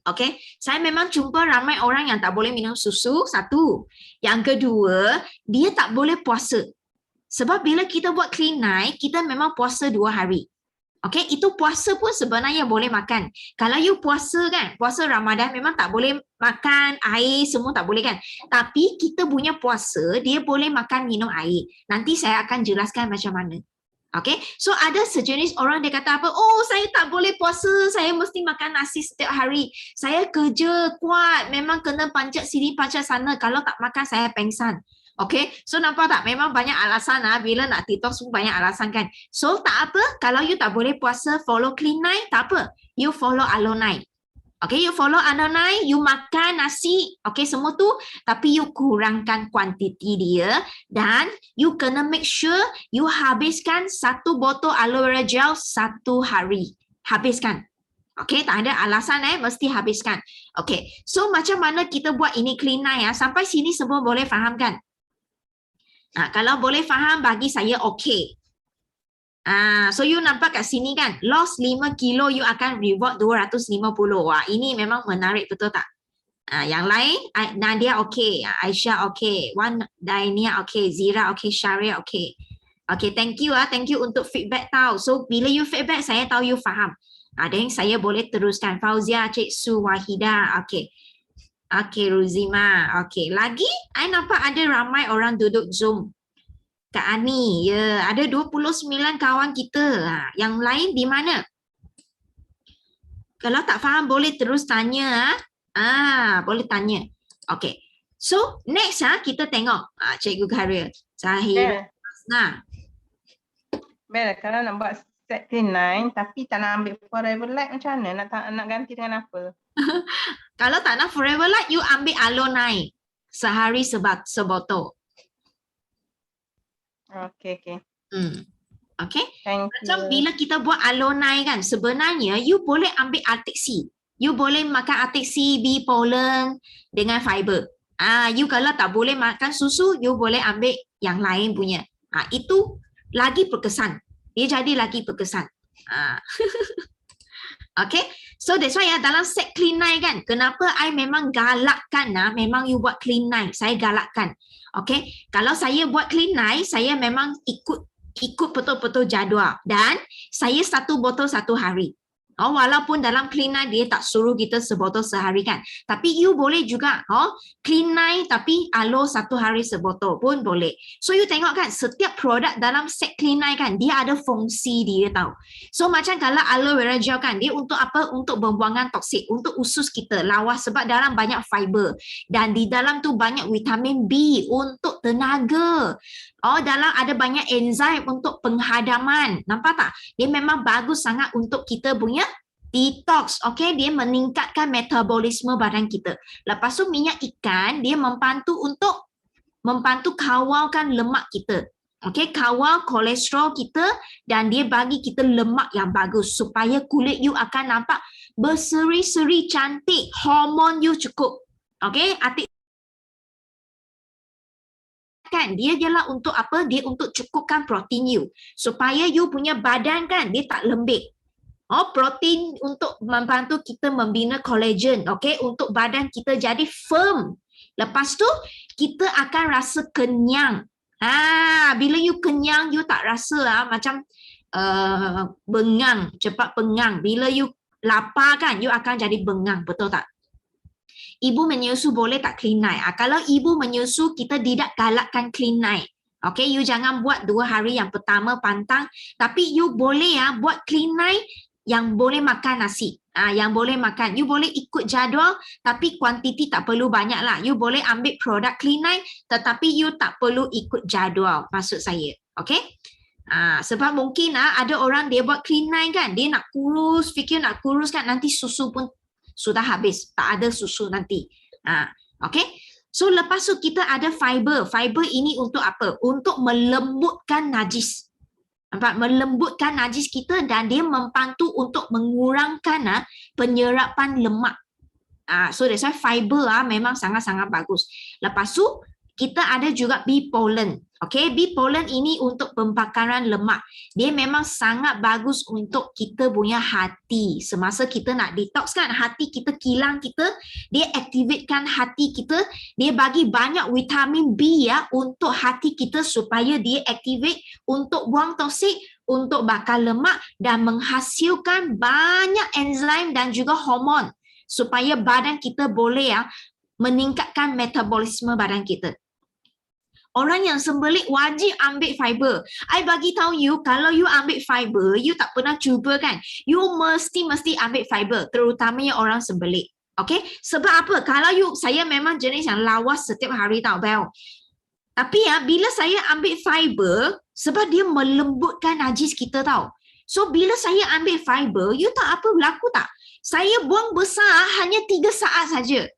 Speaker 1: Okay, saya memang jumpa ramai orang yang tak boleh minum susu, satu. Yang kedua, dia tak boleh puasa. Sebab bila kita buat clean night, kita memang puasa 2 hari. Okay, itu puasa pun sebenarnya boleh makan. Kalau you puasa kan, puasa Ramadan memang tak boleh makan, air semua tak boleh kan. Tapi kita punya puasa, dia boleh makan, minum air. Nanti saya akan jelaskan macam mana. Okay, so ada sejenis orang dia kata apa, oh saya tak boleh puasa, saya mesti makan nasi setiap hari. Saya kerja kuat, memang kena panjat sini, panjat sana. Kalau tak makan saya pengsan. Okay, so nampak tak? Memang banyak alasan bila nak TikTok semua banyak alasan kan. So tak apa, kalau you tak boleh puasa, follow clean night, tak apa. You follow aloe night. Okay, you follow aloe night, you makan nasi, okay semua tu. Tapi you kurangkan kuantiti dia. Dan you kena make sure you habiskan 1 botol aloe vera gel 1 hari. Habiskan. Okay, tak ada alasan mesti habiskan. Okay, so macam mana kita buat ini clean night sampai sini semua boleh faham kan? Kalau boleh faham, bagi saya okey. So you nampak kat sini kan, loss 5 kilo, you akan reward 250. Wah, ini memang menarik, betul tak? Yang lain, Nadia okey, Aisyah okey, Wan Dainia okey, Zira okey, Syariah okey. Okay, thank you untuk feedback tau. So, bila you feedback, saya tahu you faham. Ada yang saya boleh teruskan. Fauzia, Cik Su, Wahida, okey. Okey, Ruzima. Okey, lagi I nampak ada ramai orang duduk Zoom. Kak Ani, ya, ada 29 kawan kita. Yang lain di mana? Kalau tak faham boleh terus tanya. Boleh tanya. Okey. So, next kita tengok Cikgu Karya. Zahir.
Speaker 4: Bel, kalau nak buat set clean night tapi tak nak ambil forever light macam mana? Nak ganti dengan apa?
Speaker 1: Kalau tak nak forever light, you ambil aloe night. Sehari sebotol.
Speaker 4: Okay.
Speaker 1: Okay.
Speaker 4: Macam
Speaker 1: bila kita buat aloe night kan, sebenarnya you boleh ambil Arctic Sea. You boleh makan Arctic Sea, bee pollen dengan fiber. You kalau tak boleh makan susu, you boleh ambil yang lain punya. Itu lagi berkesan. Dia jadi lagi berkesan. Okay, so that's why dalam set clean night kan, kenapa I memang galakkan memang you buat clean night, saya galakkan. Okay, kalau saya buat clean night, saya memang ikut betul-betul jadual dan saya 1 botol 1 hari. Walaupun dalam clean night dia tak suruh kita sebotol sehari kan, tapi you boleh juga clean night tapi aloe 1 hari sebotol pun boleh. So you tengok kan, setiap produk dalam set clean night kan, dia ada fungsi dia tahu. So macam kalau aloe vera gel kan, dia untuk apa? Untuk pembuangan toksik, untuk usus kita lawas sebab dalam banyak fiber dan di dalam tu banyak vitamin B untuk tenaga. Dalam ada banyak enzim untuk penghadaman. Nampak tak? Dia memang bagus sangat untuk kita punya detox. Okay, dia meningkatkan metabolisme badan kita. Lepas tu minyak ikan, dia membantu kawalkan lemak kita. Okay, kawal kolesterol kita dan dia bagi kita lemak yang bagus supaya kulit you akan nampak berseri-seri cantik. Hormon you cukup. Okay, kan dia jelah untuk apa? Dia untuk cukupkan protein you supaya you punya badan kan dia tak lembik. Protein untuk membantu kita membina collagen, okey, untuk badan kita jadi firm. Lepas tu kita akan rasa kenyang. Bila you kenyang, you tak rasa macam bengang, cepat bengang. Bila you lapar kan, you akan jadi bengang, betul tak? Ibu menyusu boleh tak clean night? Kalau ibu menyusu, kita tidak galakkan clean night. Okay, you jangan buat 2 hari yang pertama pantang. Tapi you boleh buat clean night yang boleh makan nasi. Yang boleh makan. You boleh ikut jadual tapi kuantiti tak perlu banyak lah. You boleh ambil produk clean night tetapi you tak perlu ikut jadual. Maksud saya. Okay? Sebab mungkin ada orang dia buat clean night kan. Dia nak kurus, fikir nak kurus kan. Nanti susu pun sudah habis, tak ada susu nanti. Okay. So lepas tu kita ada fiber. Fiber ini untuk apa? Untuk melembutkan najis. Nampak? Melembutkan najis kita dan dia membantu untuk mengurangkan penyerapan lemak. So that's why fiber memang sangat-sangat bagus. Lepas tu kita ada juga bee pollen. Okay, bee pollen ini untuk pembakaran lemak. Dia memang sangat bagus untuk kita punya hati. Semasa kita nak detox kan, hati kita kilang kita, dia activatekan hati kita, dia bagi banyak vitamin B untuk hati kita supaya dia activate untuk buang toksik, untuk bakar lemak dan menghasilkan banyak enzim dan juga hormon supaya badan kita boleh meningkatkan metabolisme badan kita. Orang yang sembelit wajib ambil fiber. I bagi tahu you, kalau you ambil fiber, you tak pernah cuba kan? You mesti ambil fiber, terutamanya orang sembelit. Okay? Sebab apa? Kalau saya memang jenis yang lawas setiap hari tau, Bel. Tapi bila saya ambil fiber, sebab dia melembutkan najis kita tau. So bila saya ambil fiber, you tahu apa berlaku tak? Saya buang besar hanya 3 saat saja.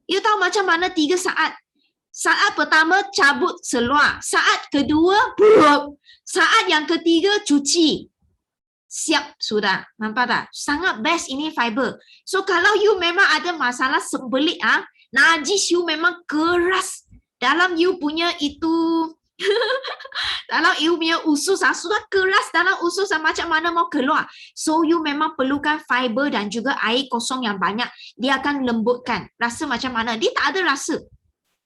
Speaker 1: You tahu macam mana 3 saat? Saat pertama cabut seluar, saat kedua buruk, saat yang ketiga cuci. Siap sudah. Nampak tak? Sangat best ini fiber. So kalau you memang ada masalah sembelit najis you memang keras dalam you punya itu dalam you punya usus sudah keras dalam usus macam mana mau keluar. So you memang perlukan fiber dan juga air kosong yang banyak. Dia akan lembutkan. Rasa macam mana? Dia tak ada rasa.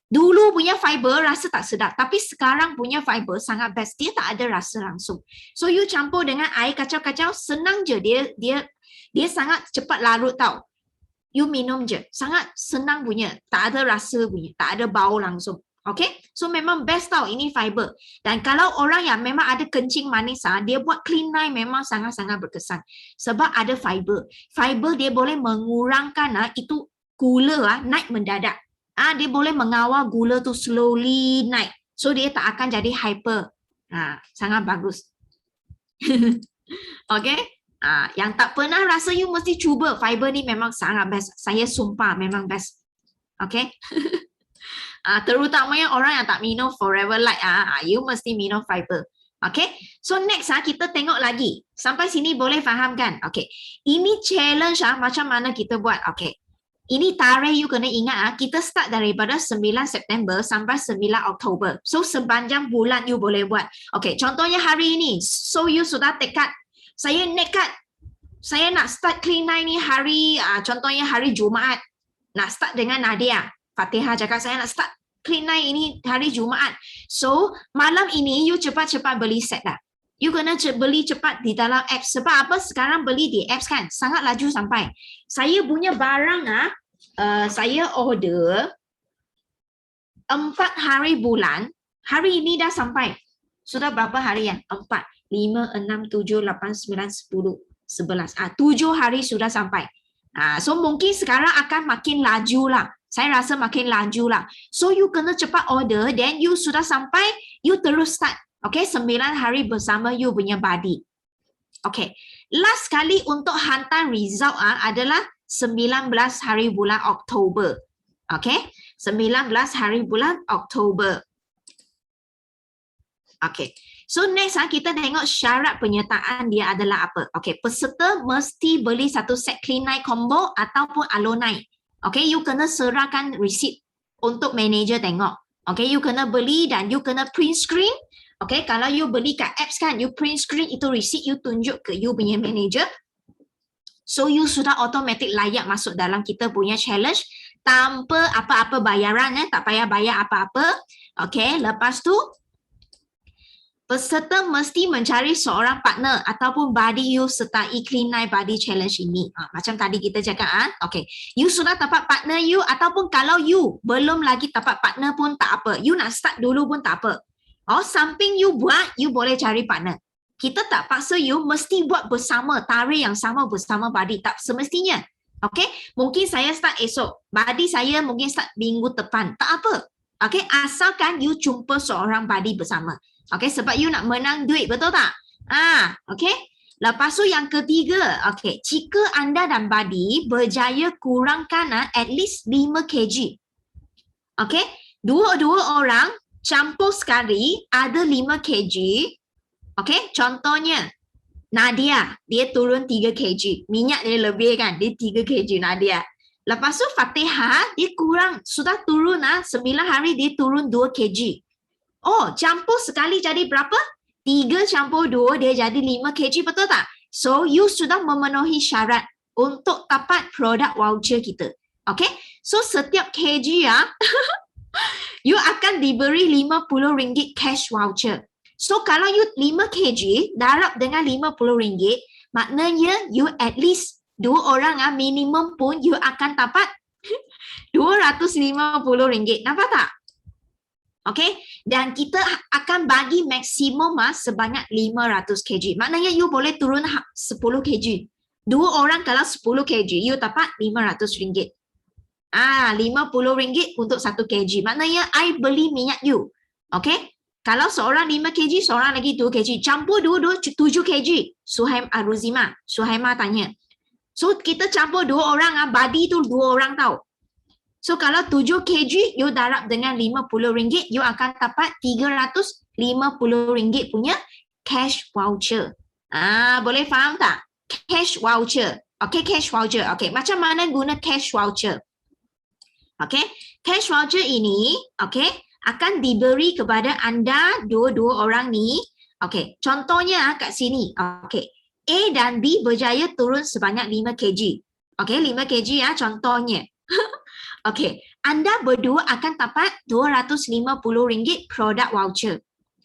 Speaker 1: Dulu punya fiber rasa tak sedap, tapi sekarang punya fiber sangat best. Dia tak ada rasa langsung. So you campur dengan air kacau-kacau, senang je. Dia sangat cepat larut tau. You minum je. Sangat senang punya. Tak ada rasa punya. Tak ada bau langsung. Okay? So memang best tau ini fiber. Dan kalau orang yang memang ada kencing manis, dia buat clean eye memang sangat-sangat berkesan. Sebab ada fiber. Fiber dia boleh mengurangkan itu gula naik mendadak. Dia boleh mengawal gula tu slowly naik. So dia tak akan jadi hyper. Sangat bagus. Okay? Yang tak pernah rasa you mesti cuba. Fiber ni memang sangat best. Saya sumpah memang best. Okay? Terutamanya orang yang tak minum Forever Light. You mesti minum fiber. Okay? So next kita tengok lagi. Sampai sini boleh faham kan? Okay. Ini challenge macam mana kita buat. Okay. Ini tarikh you kena ingat kita start daripada 9 September sampai 9 Oktober. So sepanjang bulan you boleh buat. Okay, contohnya hari ini. So you sudah tekad. Saya nekat. Saya nak start clean eye ni hari, contohnya hari Jumaat. Nak start dengan Nadia. Fatihah cakap saya nak start clean eye ini hari Jumaat. So malam ini you cepat-cepat beli set dah. You kena beli cepat di dalam apps. Sebab apa? Sekarang beli di apps kan sangat laju sampai. Saya punya barang saya order 4 hari bulan. Hari ini dah sampai. Sudah berapa hari 4, 5, 6, 7, 8, 9, 10, 11. 7 hari sudah sampai. So mungkin sekarang akan makin laju lah. Saya rasa makin laju lah. So you kena cepat order. Then you sudah sampai. You terus start. Okay, 9 hari bersama you punya body. Okay, last kali untuk hantar result adalah 19 hari bulan Oktober. Okay, 19 hari bulan Oktober. Okay, so next kita tengok syarat penyertaan dia adalah apa. Okay, peserta mesti beli satu set Clean Eye combo ataupun Alonai. Okay, you kena serahkan receipt untuk manager tengok. Okay, you kena beli dan you kena print screen. Okay, kalau you beli kat apps kan, you print screen itu receipt, you tunjuk ke you punya manager. So you sudah automatic layak masuk dalam kita punya challenge tanpa apa-apa bayaran, tak payah bayar apa-apa. Okay, lepas tu peserta mesti mencari seorang partner ataupun body you sertai Clean Eye Body Challenge ini. Macam tadi kita cakap okay, you sudah dapat partner you ataupun kalau you belum lagi dapat partner pun tak apa. You nak start dulu pun tak apa. Samping you buat, you boleh cari partner. Kita tak paksa you mesti buat bersama, tarikh yang sama bersama body. Tak semestinya. Okay, mungkin saya start esok. Body saya mungkin start minggu depan. Tak apa. Okay, asalkan you jumpa seorang body bersama. Okay, sebab you nak menang duit, betul tak? Okay. Lepas tu yang ketiga, okey, jika anda dan Buddy berjaya kurangkan at least 5 kg. Okey, dua-dua orang campur sekali ada 5 kg. Okey, contohnya Nadia, dia turun 3 kg. Minyak dia lebih kan, dia 3 kg Nadia. Lepas tu Fatihah, dia kurang, sudah turun 9 hari dia turun 2 kg. Oh, campur sekali jadi berapa? 3 campur 2 dia jadi 5 kg, betul tak? So, you sudah memenuhi syarat untuk dapat produk voucher kita. Okay? So, setiap kg ya, you akan diberi RM50 cash voucher. So, kalau you 5 kg darab dengan RM50, maknanya you at least 2 orang minimum pun you akan dapat RM250. Nampak tak? Okay, dan kita akan bagi maksimum sebanyak 500 kg. Maknanya you boleh turun 10 kg. 2 orang kalau 10 kg, you dapat RM500. RM50 untuk 1 kg. Maknanya I beli minyak you. Okay, kalau seorang 5 kg, seorang lagi 2 kg. Campur dua-dua 7 kg. Suhaimah tanya. So kita campur 2 orang, Buddy tu 2 orang tau. So kalau 7 kg you darab dengan RM50, you akan dapat RM350 punya cash voucher. Boleh faham tak? Cash voucher. Okay, cash voucher. Okay, macam mana guna cash voucher? Okay, cash voucher ini akan diberi kepada anda dua-dua orang ni. Okay, contohnya kat sini. Okay, A dan B berjaya turun sebanyak 5 kg. Okay, 5 kg ya contohnya. Okey, anda berdua akan dapat RM250 produk voucher.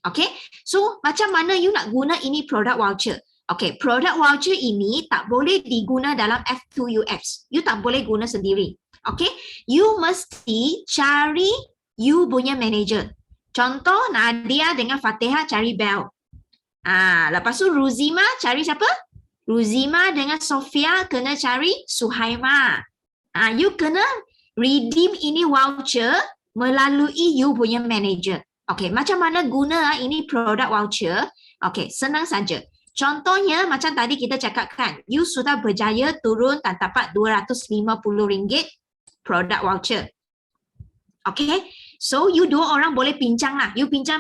Speaker 1: Okey, so macam mana you nak guna ini produk voucher? Okey, produk voucher ini tak boleh diguna dalam F2UX. You tak boleh guna sendiri. Okey, you mesti cari you punya manager. Contoh Nadia dengan Fatihah cari Bel. Lepas tu Ruzima cari siapa? Ruzima dengan Sofia kena cari Suhaimah. You kena redeem ini voucher melalui you punya manager. Okey, macam mana guna ini produk voucher? Okey, senang saja. Contohnya macam tadi kita cakapkan, you sudah berjaya turun dan dapat RM250 produk voucher. Okey, so you 2 orang boleh bincang lah. You bincang.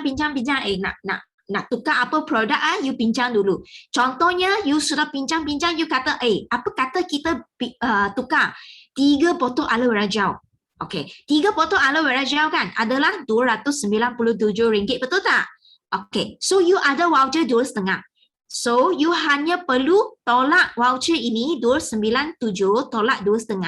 Speaker 1: Nak tukar apa produk you bincang dulu. Contohnya you sudah bincang, you kata apa kata kita tukar 3 botol aloe vera gel. Okey, 3 botol aloe vera gel kan adalah RM297, betul tak? Okey, so you ada voucher 2,5. So you hanya perlu tolak voucher ini 297 tolak 2,5.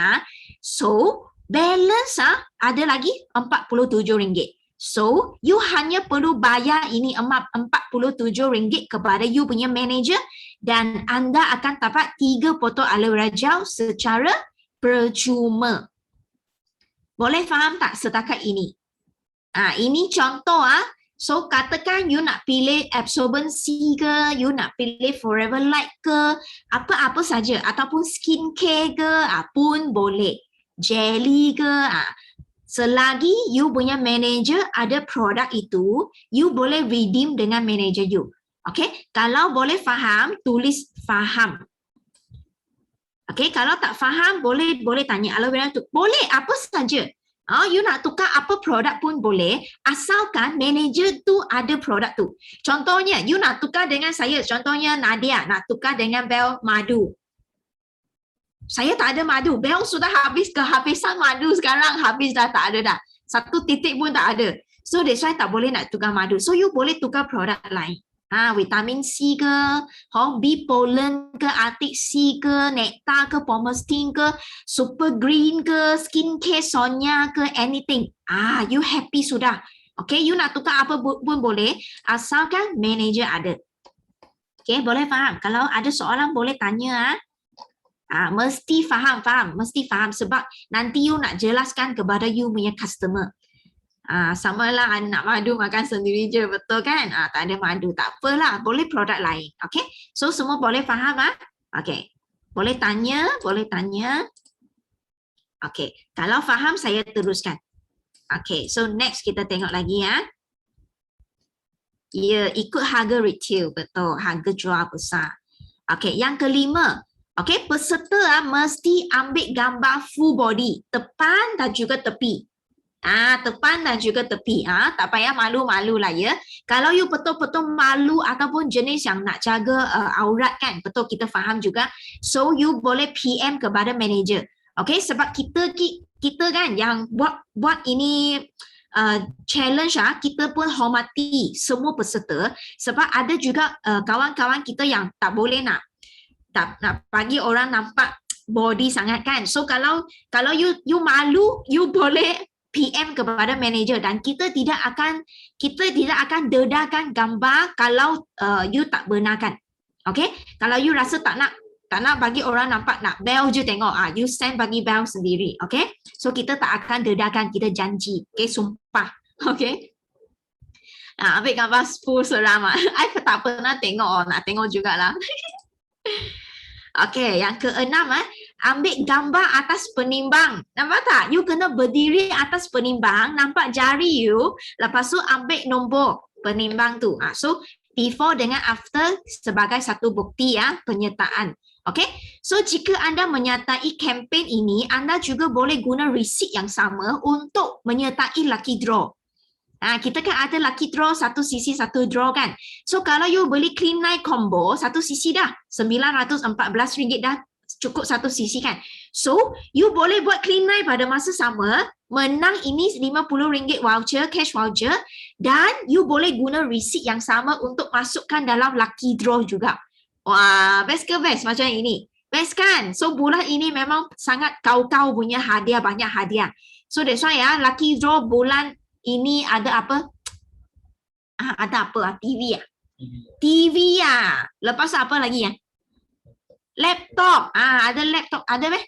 Speaker 1: So balance ada lagi RM47. So you hanya perlu bayar ini RM47 kepada you punya manager dan anda akan dapat 3 botol aloe vera gel secara percuma. Boleh faham tak setakat ini? Ini contoh So katakan you nak pilih absorbency ke, you nak pilih Forever Light ke, apa-apa saja ataupun skincare ke, pun boleh. Jelly ke, selagi you punya manager ada produk itu, you boleh redeem dengan manager you. Okay, kalau boleh faham, tulis faham. Okay, kalau tak faham, boleh tanya aloe vera tu. Boleh apa saja. You nak tukar apa produk pun boleh, asalkan manager tu ada produk tu. Contohnya, you nak tukar dengan saya. Contohnya Nadia nak tukar dengan Bel madu. Saya tak ada madu. Bel sudah kehabisan madu sekarang. Habis dah, tak ada dah. 1 titik pun tak ada. So that's why tak boleh nak tukar madu. So you boleh tukar produk lain. Vitamin C ke, bee pollen ke, Arctic C ke, Nectar ke, Pomestine ke, Super Green ke, Skincare Sonia ke, anything. You happy sudah. Okay, you nak tukar apa pun boleh, asalkan manager ada. Okay, boleh faham? Kalau ada soalan boleh tanya. Mesti faham sebab nanti you nak jelaskan kepada you punya customer. Samalah nak madu makan sendiri je, betul kan? Tak ada madu, tak apalah, boleh produk lain. Okay, so semua boleh faham Okay, boleh tanya. Okay, kalau faham saya teruskan. Okay, so next kita tengok lagi ikut harga retail, betul, harga jual besar. Okey, yang kelima. Okey, peserta mesti ambil gambar full body, depan dan juga tepi. Depan dan juga tepi. Tak payah malu-malu lah ya. Kalau you betul-betul malu ataupun jenis yang nak jaga aurat kan, betul kita faham juga. So you boleh PM kepada manager. Okay, sebab kita kan yang buat ini challenge kita pun hormati semua peserta sebab ada juga kawan-kawan kita yang tak boleh nak bagi orang nampak body sangat kan. So kalau you malu, you boleh PM kepada manager dan kita tidak akan dedahkan gambar kalau you tak benarkan. Okay? Kalau you rasa tak nak bagi orang nampak, nak bel je tengok, you send bagi bel sendiri. Okay? So kita tak akan dedahkan, kita janji. Okay? Sumpah. Okay? Ambil gambar full seram. I tak pernah tengok, nak tengok jugalah. Okay, yang keenam ambil gambar atas penimbang. Nampak tak? You kena berdiri atas penimbang, nampak jari you, lepas tu ambil nombor penimbang tu. So before dengan after sebagai satu bukti penyertaan. Okay, so jika anda menyertai kempen ini, anda juga boleh guna receipt yang sama untuk menyertai lucky draw. Kita kan ada lucky draw satu sisi satu draw kan. So kalau you beli Clean Night combo satu sisi dah RM914 dah cukup satu sisi kan. So you boleh buat Clean Night pada masa sama, menang ini RM50 voucher, cash voucher, dan you boleh guna receipt yang sama untuk masukkan dalam lucky draw juga. Wah, best ke best macam ini? Best kan? So bulan ini memang sangat kau-kau punya hadiah, banyak hadiah. So that's why lucky draw bulan ini ada apa? Ada apa? TV TV Lepas apa lagi laptop. Ada laptop. Ada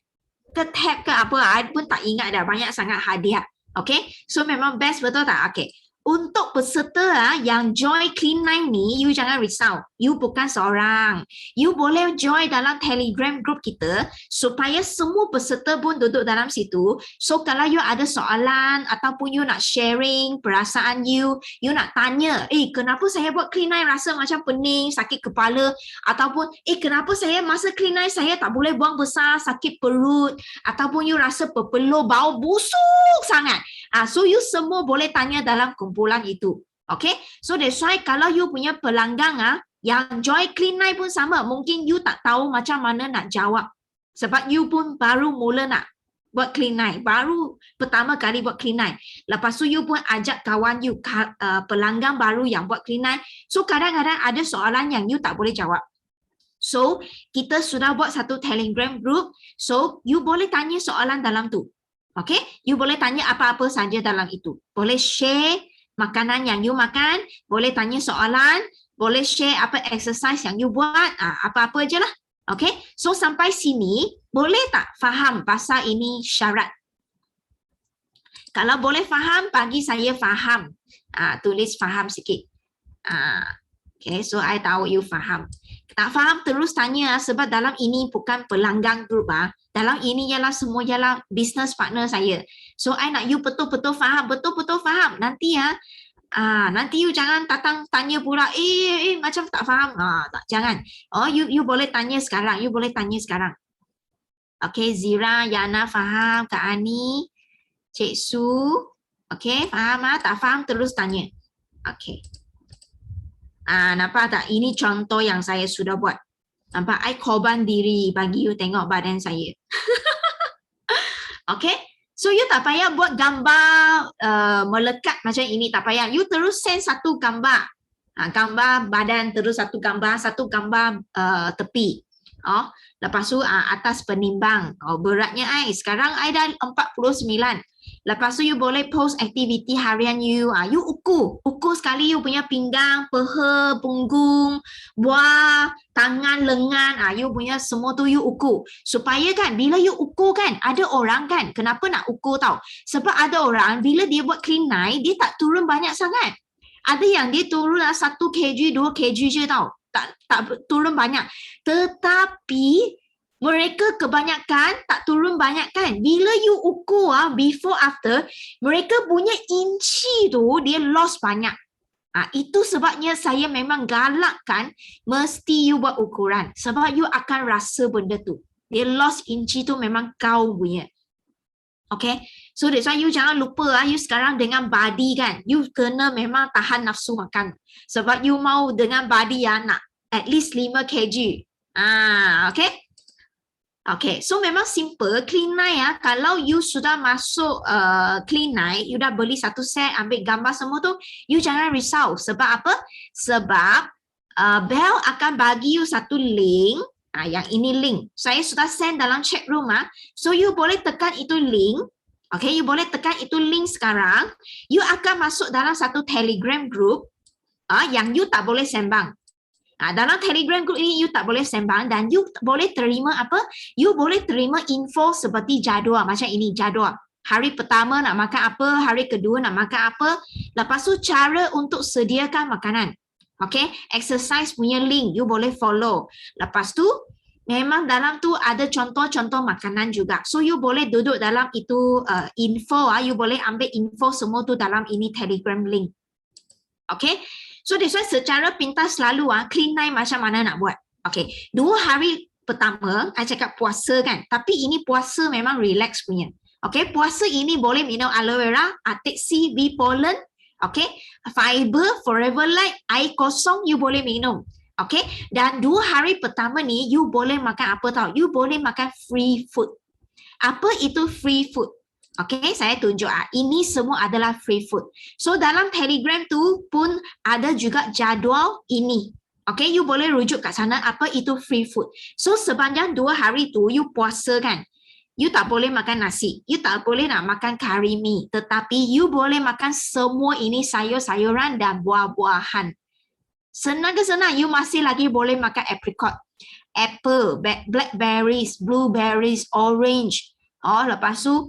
Speaker 1: ke tab ke apa? I pun tak ingat dah. Banyak sangat hadiah. Okay? So memang best betul tak? Okay. Untuk peserta yang join Clean Night ni, you jangan risau. You bukan seorang. You boleh join dalam Telegram group kita supaya semua peserta pun duduk dalam situ. So kalau you ada soalan ataupun you nak sharing perasaan you nak tanya, kenapa saya buat Clean Night rasa macam pening, sakit kepala, ataupun kenapa saya masa Clean Night saya tak boleh buang besar, sakit perut, ataupun you rasa berpeluh, bau busuk sangat. So you semua boleh tanya dalam kumpulan itu. Okay? So that's why kalau you punya pelanggan yang join Clean Night pun sama, mungkin you tak tahu macam mana nak jawab. Sebab you pun baru mula nak buat Clean Night. Baru pertama kali buat Clean Night. Lepas tu you pun ajak kawan you, pelanggan baru yang buat Clean Night. So kadang-kadang ada soalan yang you tak boleh jawab. So kita sudah buat satu Telegram group. So you boleh tanya soalan dalam tu. Okay, you boleh tanya apa-apa saja dalam itu. Boleh share makanan yang you makan, boleh tanya soalan, boleh share apa exercise yang you buat, apa-apa je lah. Okay, so sampai sini boleh tak faham pasal ini syarat? Kalau boleh faham, bagi saya faham. Tulis faham sikit. Okay, so I tahu you faham. Tak faham terus tanya sebab dalam ini bukan pelanggan group. Dalam ini ialah semua ialah business partner saya. So I nak you betul-betul faham, betul-betul faham. Nanti nanti you jangan datang tanya pula, macam tak faham. Tak, jangan. You boleh tanya sekarang, you boleh tanya sekarang. Okay, Zira, Yana faham, Kak Ani, Cik Su. Okay, faham tak faham terus tanya. Okay. Nampak tak? Ini contoh yang saya sudah buat. Nampak? I korban diri bagi you tengok badan saya. Okay? So you tak payah buat gambar melekat macam ini. Tak payah. You terus send satu gambar. Gambar badan terus satu gambar tepi. Lepas tu atas penimbang. Beratnya sekarang I dah 49. Lepas tu you boleh post aktiviti harian you. You ukur sekali you punya pinggang, peha, punggung, buah, tangan, lengan. You punya semua tu you ukur. Supaya kan bila you ukur kan, ada orang kan, kenapa nak ukur tau? Sebab ada orang bila dia buat Clean Night, dia tak turun banyak sangat. Ada yang dia turun 1 kg, 2 kg je tau. Tak turun banyak. Tetapi mereka kebanyakan tak turun banyak kan. Bila you ukur before after, mereka punya inci tu dia lost banyak. Itu sebabnya saya memang galakkan mesti you buat ukuran. Sebab you akan rasa benda tu. Dia lost inci tu memang kau punya. Okay. So that's why you jangan lupa you sekarang dengan body kan. You kena memang tahan nafsu makan. Sebab you mau dengan body nak at least 5 kg. Okay. Okay, so memang simple. Clean Night kalau you sudah masuk Clean Night, you dah beli satu set, ambil gambar semua tu, you jangan risau. Sebab apa? Sebab Bel akan bagi you satu link. Yang ini link. Saya sudah send dalam chat room. So you boleh tekan itu link. Okay, you boleh tekan itu link sekarang. You akan masuk dalam satu Telegram group yang you tak boleh sembang. Dalam Telegram group ini you tak boleh sembang dan you boleh terima apa? You boleh terima info seperti jadual. Macam ini jadual. Hari pertama nak makan apa, hari kedua nak makan apa. Lepas tu cara untuk sediakan makanan. Okay, exercise punya link you boleh follow. Lepas tu memang dalam tu ada contoh-contoh makanan juga. So you boleh duduk dalam itu info. You boleh ambil info semua tu dalam ini Telegram link. Okay. So that's why secara pintas selalu Clean Night macam mana nak buat. Okay, 2 hari pertama I cakap puasa kan. Tapi ini puasa memang relax punya. Okay, puasa ini boleh minum aloe vera, take C, B pollen. Okay, fiber, forever light, air kosong you boleh minum. Okay, dan 2 hari pertama ni you boleh makan apa tau? You boleh makan free food. Apa itu free food? Okay, saya tunjuk ini semua adalah free food. So dalam Telegram tu pun ada juga jadual ini. Okay, you boleh rujuk kat sana apa itu free food. So sepanjang 2 hari tu you puasa kan. You tak boleh makan nasi. You tak boleh nak makan kari mi. Tetapi you boleh makan semua ini sayur-sayuran dan buah-buahan. Senang ke senang, you masih lagi boleh makan apricot, apple, blackberries, blueberries, orange. Lepas tu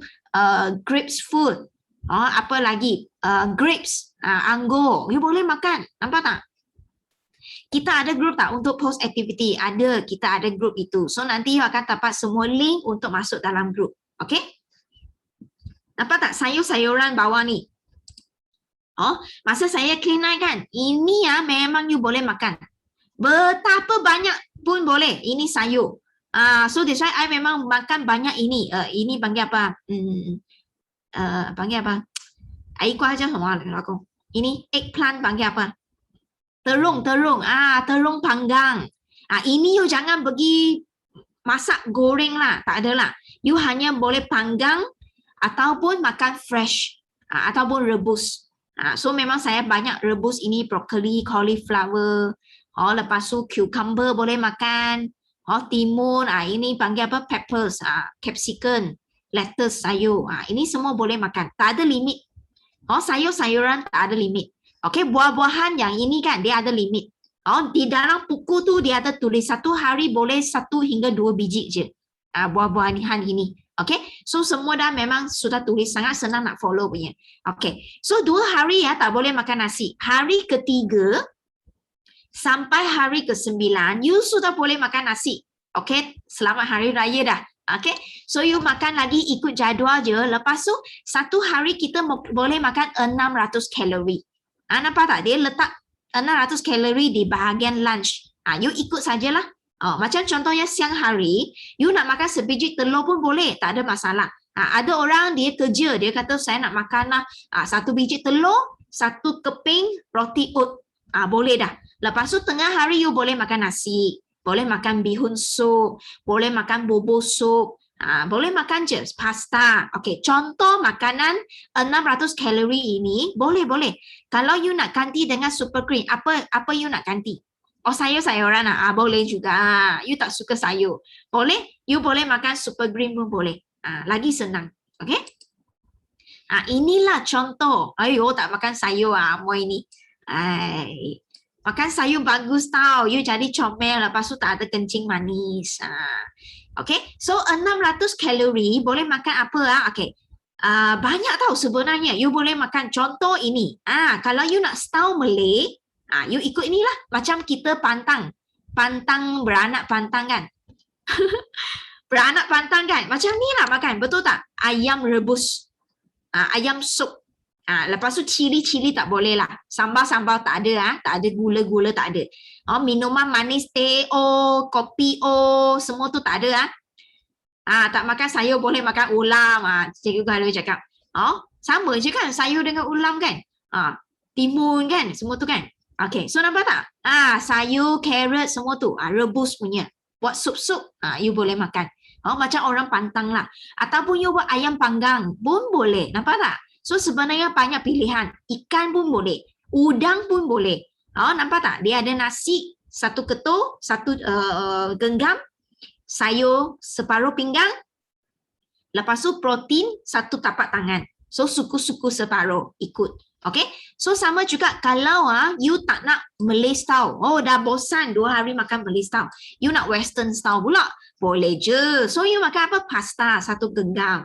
Speaker 1: grapes fruit, apa lagi? Grapes, anggur, you boleh makan. Nampak tak? Kita ada group tak untuk post activity? Ada, kita ada group itu. So nanti you akan dapat semua link untuk masuk dalam group. Okay? Nampak tak sayur-sayuran bawah ni? Masa saya Clean Night kan, ini memang you boleh makan. Betapa banyak pun boleh. Ini sayur. So that's why I memang makan banyak ini. Ini panggil apa? Panggil apa? Air kuah macam semua laku. Ini eggplant panggil apa? Terung. Terung panggang. Ini you jangan pergi masak goreng lah. Tak ada lah. You hanya boleh panggang ataupun makan fresh. Ataupun rebus. So memang saya banyak rebus ini broccoli, cauliflower. Lepas tu cucumber boleh makan. Timun, ini panggil apa? Peppers, capsicum, lettuce, sayur. Ini semua boleh makan. Tak ada limit. Sayur-sayuran tak ada limit. Okay, buah-buahan yang ini kan, dia ada limit. Di dalam buku tu dia ada tulis 1 hari boleh 1 hingga 2 biji je. Buah-buahan ini. Okay, so semua dah memang sudah tulis. Sangat senang nak follow punya. Okay, so 2 hari tak boleh makan nasi. Hari ketiga, sampai hari ke-9, you sudah boleh makan nasi. Okay, selamat hari raya dah. Okay, so you makan lagi ikut jadual je. Lepas tu, 1 hari kita boleh makan 600 kalori. Nampak tak? Dia letak 600 kalori di bahagian lunch. You ikut sajalah. Macam contohnya siang hari, you nak makan sebiji telur pun boleh. Tak ada masalah. Ada orang dia kerja, dia kata saya nak makan 1 biji telur, 1 keping roti oat. Boleh dah. Lepas tu tengah hari you boleh makan nasi, boleh makan bihun sup, boleh makan bobo sup, boleh makan je pasta. Okay, contoh makanan 600 kalori ini boleh. Kalau you nak ganti dengan super cream, apa you nak ganti? Sayur-sayuran boleh juga. You tak suka sayur, boleh. You boleh makan super cream pun boleh. Lagi senang. Okay? Inilah contoh. Ayo tak makan sayur mau ini. Makan sayur bagus tau. You jadi comel, lepas tu tak ada kencing manis. Okay, so 600 kalori boleh makan apa? Okay, banyak tau sebenarnya. You boleh makan contoh ini. Kalau you nak style Malay, you ikut inilah. Macam kita pantang beranak pantang kan. Beranak pantang kan. Macam ni lah makan, betul tak? Ayam rebus, ayam sup. Lepas tu cili-cili tak boleh lah. Sambal-sambal tak ada tak ada gula-gula tak ada. Minuman manis teh kopi semua tu tak ada tak makan sayur boleh makan ulam. Cikgu Garu cakap. Sama je kan sayur dengan ulam kan. Timun kan semua tu kan. Okay, so nampak tak? Sayur, carrot semua tu rebus punya. Buat sup-sup you boleh makan. Macam orang pantang lah. Ataupun you buat ayam panggang pun boleh. Nampak tak? So sebenarnya banyak pilihan. Ikan pun boleh. Udang pun boleh. Nampak tak? Dia ada nasi, satu ketul, satu genggam, sayur separuh pinggang, lepas tu protein satu tapak tangan. So suku-suku separuh ikut. Okay? So sama juga kalau you tak nak Malay style. Dah bosan 2 hari makan Malay style. You nak western style pula. Boleh je. So you makan apa? Pasta satu genggam.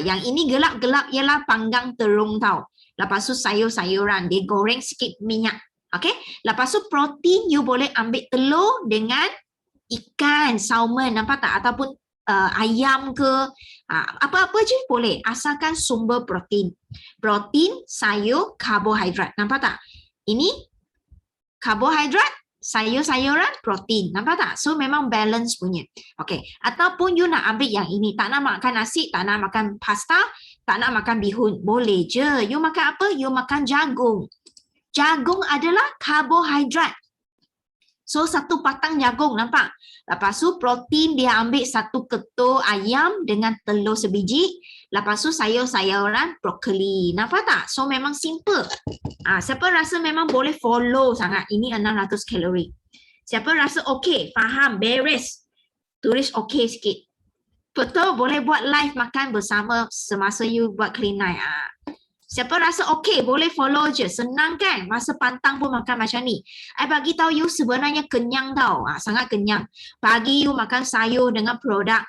Speaker 1: Yang ini gelap-gelap ialah panggang terung tau. Lepas tu sayur-sayuran, dia goreng sikit minyak. Okay? Lepas tu protein you boleh ambil telur dengan ikan, salmon, nampak tak? Ataupun ayam ke, apa-apa je boleh. Asalkan sumber protein. Protein, sayur, karbohidrat. Nampak tak? Ini karbohidrat, sayur-sayuran, protein. Nampak tak? So memang balance punya. Okay. Ataupun you nak ambil yang ini. Tak nak makan nasi, tak nak makan pasta, tak nak makan bihun. Boleh je. You makan apa? You makan jagung. Jagung adalah karbohidrat. So satu patang jagung, nampak? Lepas tu protein dia ambil satu ketul ayam dengan telur sebiji. Lepas tu sayur-sayuran, brokoli. Nampak tak? So memang simple. Siapa rasa memang boleh follow sangat. Ini 600 kalori. Siapa rasa okey, faham, beres. Tulis okey sikit. Betul, boleh buat live makan bersama semasa you buat clean night. Siapa rasa okey, boleh follow je. Senang kan? Masa pantang pun makan macam ni. I bagi tahu you sebenarnya kenyang tau. Sangat kenyang. Pagi you makan sayur dengan produk.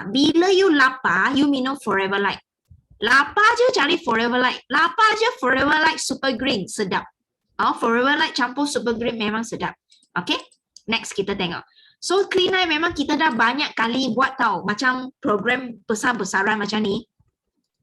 Speaker 1: Bila you lapar, you minum Forever Light. Lapar je cari Forever Light. Lapar je Forever Light Super Green. Sedap. Forever Light campur Super Green memang sedap. Okay? Next kita tengok. So clean night memang kita dah banyak kali buat tau. Macam program besar-besaran macam ni.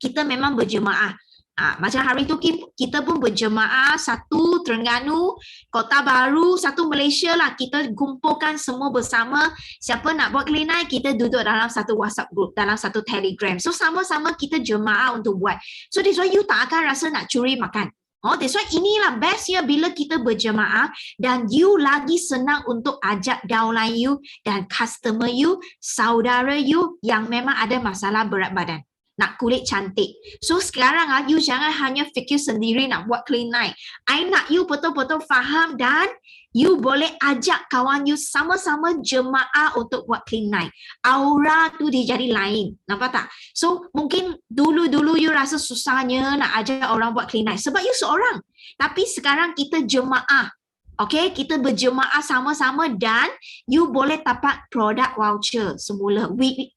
Speaker 1: Kita memang berjemaah. Macam hari tu kita pun berjemaah, satu Terengganu, Kota Baru, satu Malaysia lah. Kita kumpulkan semua bersama. Siapa nak buat clean night, kita duduk dalam satu WhatsApp group, dalam satu Telegram. So sama-sama kita jemaah untuk buat. So that's why you tak akan rasa nak curi makan. That's why inilah bestnya bila kita berjemaah dan you lagi senang untuk ajak downline you dan customer you, saudara you yang memang ada masalah berat badan. Nak kulit cantik. So sekarang you jangan hanya fikir sendiri nak buat clean night. I nak you betul-betul faham dan you boleh ajak kawan you sama-sama jemaah untuk buat clean night. Aura tu dia jadi lain. Nampak tak? So mungkin dulu-dulu you rasa susahnya nak ajak orang buat clean night sebab you seorang. Tapi sekarang kita jemaah. Okay, kita berjemaah sama-sama dan you boleh dapat produk voucher semula.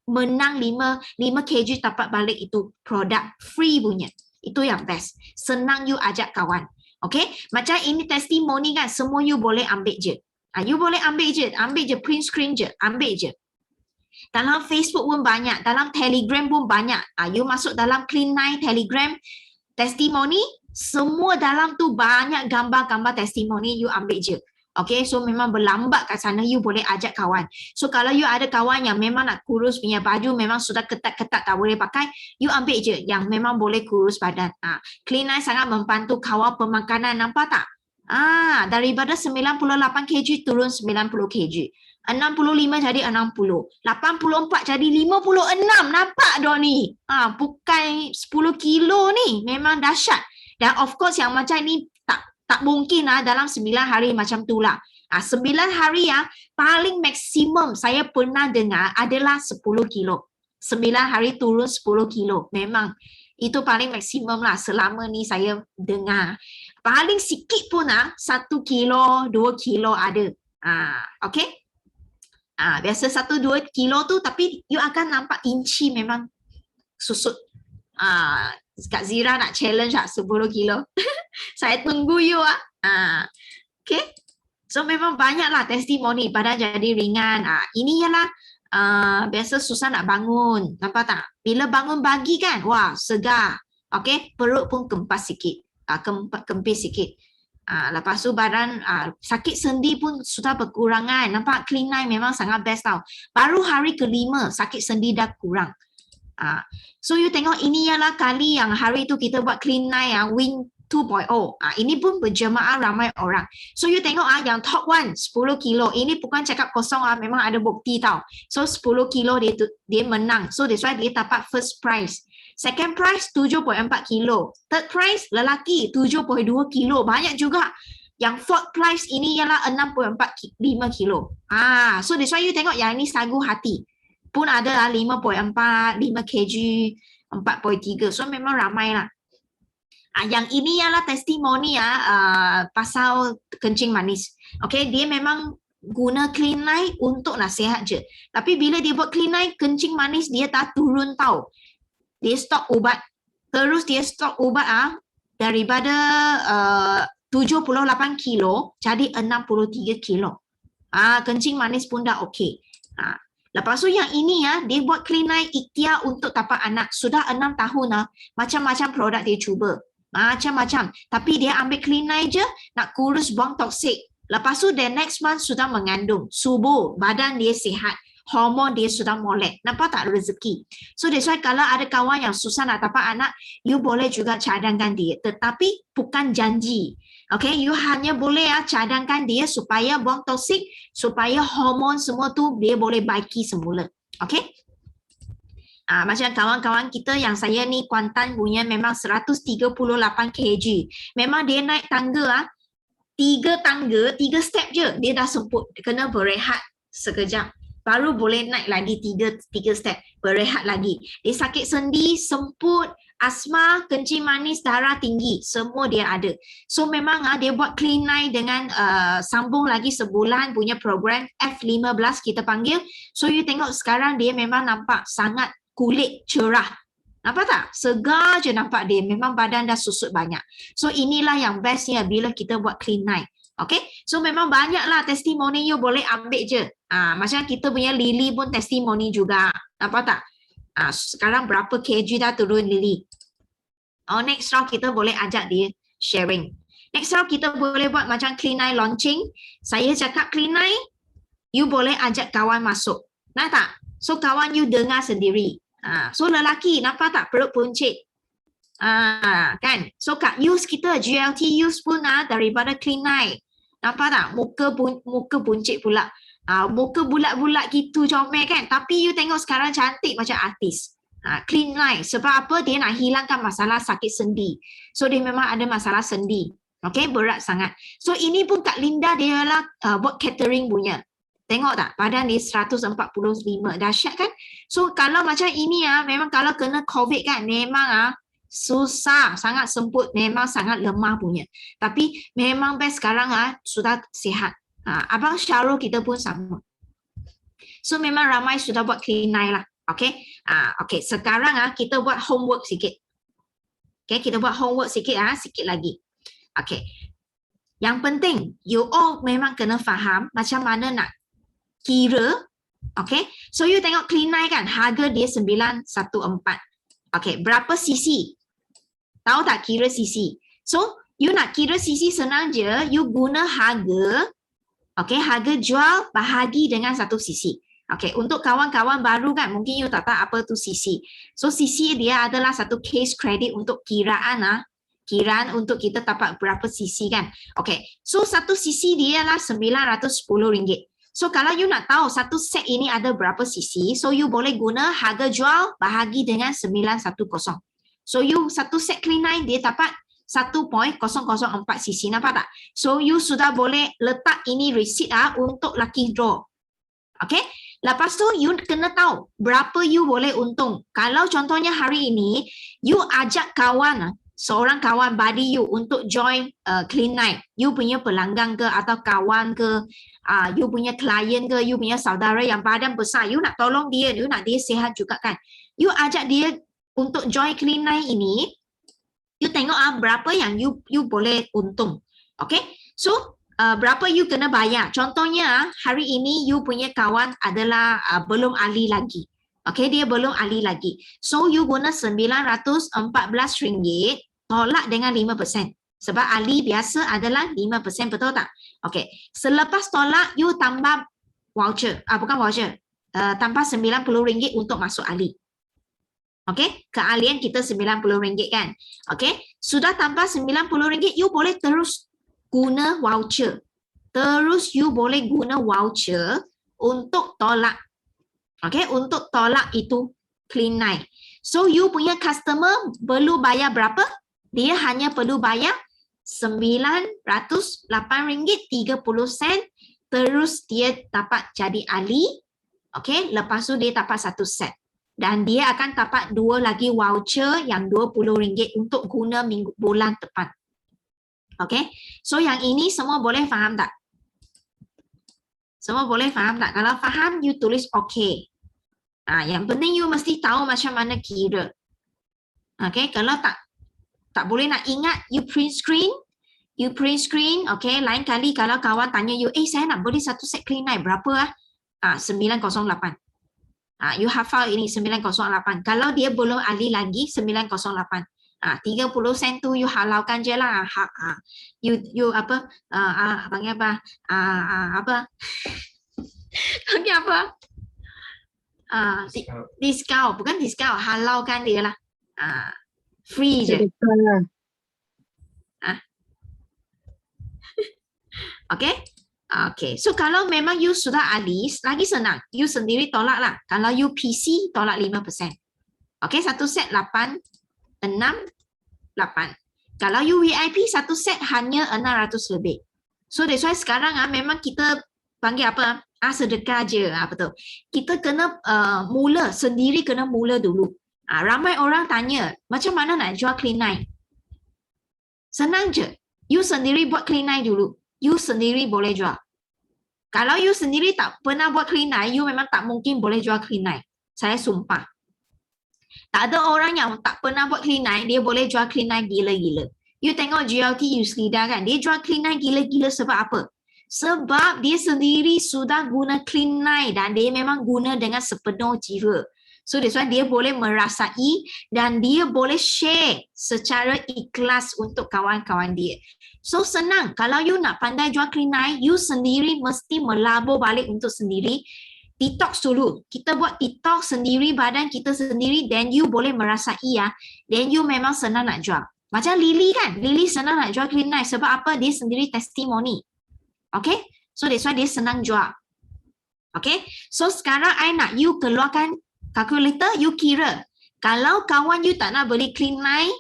Speaker 1: Menang 5 kg dapat balik itu produk free punya. Itu yang best. Senang you ajak kawan. Okay, macam ini testimoni kan, semua you boleh ambil je. You boleh ambil je, print screen je, ambil je. Dalam Facebook pun banyak, dalam Telegram pun banyak. You masuk dalam Clean Night Telegram, testimoni, semua dalam tu banyak gambar-gambar testimoni, you ambil je. Okay, so memang berlambat kat sana, you boleh ajak kawan. So kalau you ada kawan yang memang nak kurus punya baju, memang sudah ketat-ketat tak boleh pakai, you ambil je yang memang boleh kurus badan. Clean Night sangat membantu kawal pemakanan, nampak tak? Daripada 98 kg turun 90 kg. 65 jadi 60. 84 jadi 56. Nampak dah ni? Bukan 10 kilo ni. Memang dahsyat. Dan of course yang macam ni tak mungkin dalam 9 hari macam tu lah. 9 hari paling maksimum saya pernah dengar adalah 10 kilo. 9 hari turun 10 kilo. Memang itu paling maksimum lah selama ni saya dengar. Paling sikit pun 1 kilo, 2 kilo ada. Okay? Biasa 1-2 kilo tu tapi you akan nampak inci memang susut. Kak Zira nak challenge 10 kilo. Saya tunggu you. Okay. So memang banyaklah testimoni badan jadi ringan. Ini ialah biasa susah nak bangun. Nampak tak? Bila bangun pagi kan, wah segar. Okey, perut pun kempas sikit, kempis sikit. Lepas tu badan sakit sendi pun sudah berkurangan. Nampak Clean 9 memang sangat best tau. Baru hari ke-5 sakit sendi dah kurang. So you tengok ini ialah kali yang hari tu kita buat Clean 9 yang Win 2.0. Ini pun berjemaah ramai orang. So you tengok yang top one 10 kilo. Ini bukan cakap kosong memang ada bukti tau. So 10 kilo dia menang. So that's why dia dapat first prize. Second prize 7.4 kilo. Third prize lelaki 7.2 kilo. Banyak juga. Yang fourth prize ini ialah 6.45 kilo. So that's why you tengok yang ini sagu hati. Pun ada 5.4, 5 kg, 4.3. So memang ramai lah. Yang ini ialah testimoni pasal kencing manis. Okay, dia memang guna Clean 9 untuk nasihat je. Tapi bila dia buat Clean 9, kencing manis dia tak turun tau. Dia stok ubat. Terus dia stok ubat daripada 78 kilo jadi 63 kilo. Kencing manis pun dah okey. Lepas tu yang ini dia buat Clean 9 ikhtiar untuk dapat anak. Sudah 6 tahun macam-macam produk dia cuba. Macam-macam. Tapi dia ambil Clean 9 je, nak kurus buang toksik. Lepas tu the next month sudah mengandung. Subur, badan dia sihat. Hormon dia sudah molek. Nampak tak rezeki? So that's why kalau ada kawan yang susah nak dapat anak, you boleh juga cadangkan dia. Tetapi bukan janji. Okay, you hanya boleh cadangkan dia supaya buang toksik, supaya hormon semua tu dia boleh baiki semula. Okay? Macam kawan-kawan kita yang saya ni Kuantan punya memang 138 kg. Memang dia naik tangga 3 tangga, 3 step je dia dah semput. Kena berehat sekejap. Baru boleh naik lagi 3 step. Berehat lagi. Dia sakit sendi, semput, asma, kencing manis, darah tinggi. Semua dia ada. So memang dia buat Clean 9 dengan sambung lagi sebulan punya program F15 kita panggil. So you tengok sekarang dia memang nampak sangat kulit cerah. Nampak tak? Segar je nampak dia. Memang badan dah susut banyak. So inilah yang bestnya bila kita buat Clean 9. Okay? So memang banyaklah testimoni you boleh ambil je. Macam kita punya Lily pun testimoni juga. Nampak tak? Sekarang berapa kg dah turun Lily. Next round kita boleh ajak dia sharing. Next round kita boleh buat macam Clean 9 launching. Saya cakap Clean 9, you boleh ajak kawan masuk. Nak tak? So kawan you dengar sendiri. So lelaki nampak tak perut puncit? Kan? So kat use kita GLT use pun daripada Clean 9. Nampak tak? Muka puncit pula. Muka bulat-bulat gitu comel kan? Tapi you tengok sekarang cantik macam artis. Clean 9. Sebab apa? Dia nak hilangkan masalah sakit sendi. So dia memang ada masalah sendi. Okay, berat sangat. So ini pun Kak Linda dia lah buat catering punya. Tengok tak? Badan dia 145. Dahsyat kan? So kalau macam ini memang kalau kena COVID kan memang susah, sangat semput, memang sangat lemah punya. Tapi memang best sekarang sudah sihat. Abang Syarul kita pun sama. So memang ramai sudah buat Clean 9 lah. Okay? Okay, sekarang kita buat homework sikit. Okay, kita buat homework sikit sikit lagi. Okay. Yang penting, you all memang kena faham macam mana nak kira. Okay, so you tengok Clean 9 kan, harga dia 914. Okay, berapa cc? Tahu tak kira cc? So, you nak kira cc senang je, you guna harga, okay, harga jual bahagi dengan 1 cc. Okay, untuk kawan-kawan baru kan, mungkin you tak tahu apa tu cc. So, cc dia adalah satu case credit untuk kiraan kiraan untuk kita dapat berapa cc kan. Okay, so 1 cc dia lah RM910. So kalau you nak tahu satu set ini ada berapa cc, so you boleh guna harga jual bahagi dengan 910. So you satu set Clean 9 dia dapat 1.004 cc, nampak tak? So you sudah boleh letak ini receipt untuk lucky draw. Okay? Lepas tu you kena tahu berapa you boleh untung. Kalau contohnya hari ini you ajak kawan, seorang kawan buddy you untuk join Clean 9. You punya pelanggan ke atau kawan ke, you punya klien ke, you punya saudara yang badan besar, you nak tolong dia, you nak dia sihat juga kan. You ajak dia untuk join Clean 9 ini, you tengok berapa yang you boleh untung. Okay? So, berapa you kena bayar. Contohnya, hari ini you punya kawan adalah belum ahli lagi. Okay, dia belum ahli lagi. So, you guna RM914 tolak dengan 5%. Sebab ahli biasa adalah 5%, betul tak? Okay, selepas tolak, you tambah voucher. Bukan voucher. Tambah RM90 untuk masuk ahli. Okay, keahlian kita RM90 kan? Okay, sudah tambah RM90, you boleh terus guna voucher. Terus you boleh guna voucher untuk tolak. Okay, untuk tolak itu clean night. So, you punya customer perlu bayar berapa? Dia hanya perlu bayar RM908.30. Terus dia dapat jadi ahli. Okay, lepas tu dia dapat 1 set. Dan dia akan dapat 2 lagi voucher yang RM20 untuk guna bulan depan. Okay, so yang ini semua boleh faham tak? Semua boleh faham tak? Kalau faham, you tulis okay. Yang penting you mesti tahu macam mana kira. Okay, kalau tak boleh nak ingat, you print screen. You print screen, okay. Lain kali kalau kawan tanya you, saya nak beli 1 set clean night, berapa? 908. You hafal ini 908. Kalau dia belum ahli lagi, 908. 30 sen tu you halalkan je lah. You apa? Panggil apa? Panggil apa? Discount. Bukan discount. Halalkan dia lah. Free je. Okay? Okay. So, kalau memang you sudah ahli, lagi senang. You sendiri tolak lah. Kalau you PC, tolak 5%. Okay, 1 set 8. 6, 8. Kalau you VIP, 1 set hanya 600 lebih. So, that's why sekarang memang kita panggil apa? Sedekah je. Betul. Kita kena mula, sendiri kena mula dulu. Ramai orang tanya, macam mana nak jual clean night? Senang je. You sendiri buat clean night dulu. You sendiri boleh jual. Kalau you sendiri tak pernah buat clean night, you memang tak mungkin boleh jual clean night. Saya sumpah. Tak ada orang yang tak pernah buat clean night, dia boleh jual clean night gila-gila. You tengok GLT Yuslida kan, dia jual clean night gila-gila sebab apa? Sebab dia sendiri sudah guna clean night dan dia memang guna dengan sepenuh jiwa. So that's why dia boleh merasai dan dia boleh share secara ikhlas untuk kawan-kawan dia. So senang, kalau you nak pandai jual clean night, you sendiri mesti melabur balik untuk sendiri. Detox dulu. Kita buat detox sendiri, badan kita sendiri, then you boleh merasai ya. Then you memang senang nak jual. Macam Lily kan, Lily senang nak jual clean night. Sebab apa? Dia sendiri testimoni. Okay? So that's why dia senang jual. Okay? So sekarang I nak you keluarkan calculator, you kira. Kalau kawan you tak nak beli clean night,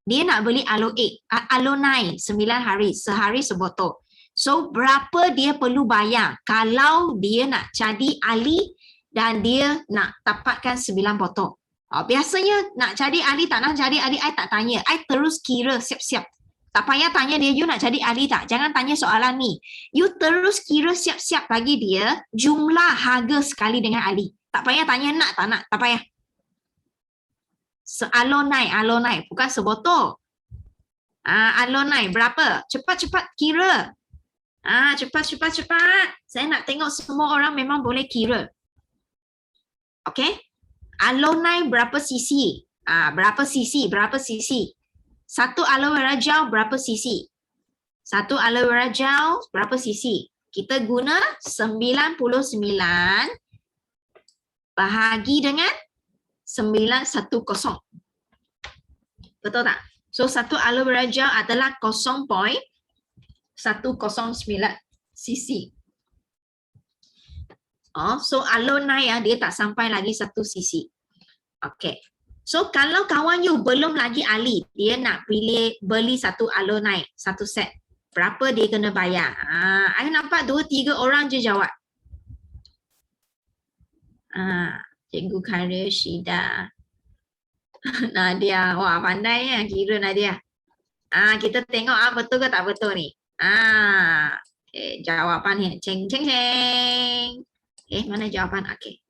Speaker 1: dia nak beli aloe 9 9 hari, sehari sebotol. So, berapa dia perlu bayar kalau dia nak jadi ahli dan dia nak dapatkan 9 botol. Biasanya nak jadi ahli, tak nak jadi ahli, I tak tanya. I terus kira siap-siap. Tak payah tanya dia, you nak jadi ahli tak? Jangan tanya soalan ni. You terus kira siap-siap bagi dia jumlah harga sekali dengan ahli. Tak payah tanya nak tak nak, tak payah. Aloe 9, bukan sebotol. Aloe 9, berapa? Cepat-cepat kira. Cepat. Saya nak tengok semua orang memang boleh kira. Okay? Aloe 9 berapa cc? Berapa cc? Satu aloe vera gel berapa cc? Satu aloe vera gel berapa cc? Kita guna 99 bahagi dengan 910. Betul tak? So, satu aloe vera gel adalah 0.109 cc. So, aloe 9 dia tak sampai lagi 1 cc. Okay. So, kalau kawan you belum lagi ahli, dia nak beli satu aloe 9, 1 set. Berapa dia kena bayar? I nampak 2-3 orang je jawab. Cikgu Karya Syida. Nadia, wah pandai ya kira Nadia. Kita tengok betul ke tak betul ni. Okay, jawapan ni. Ceng. Mana jawapan? Okay.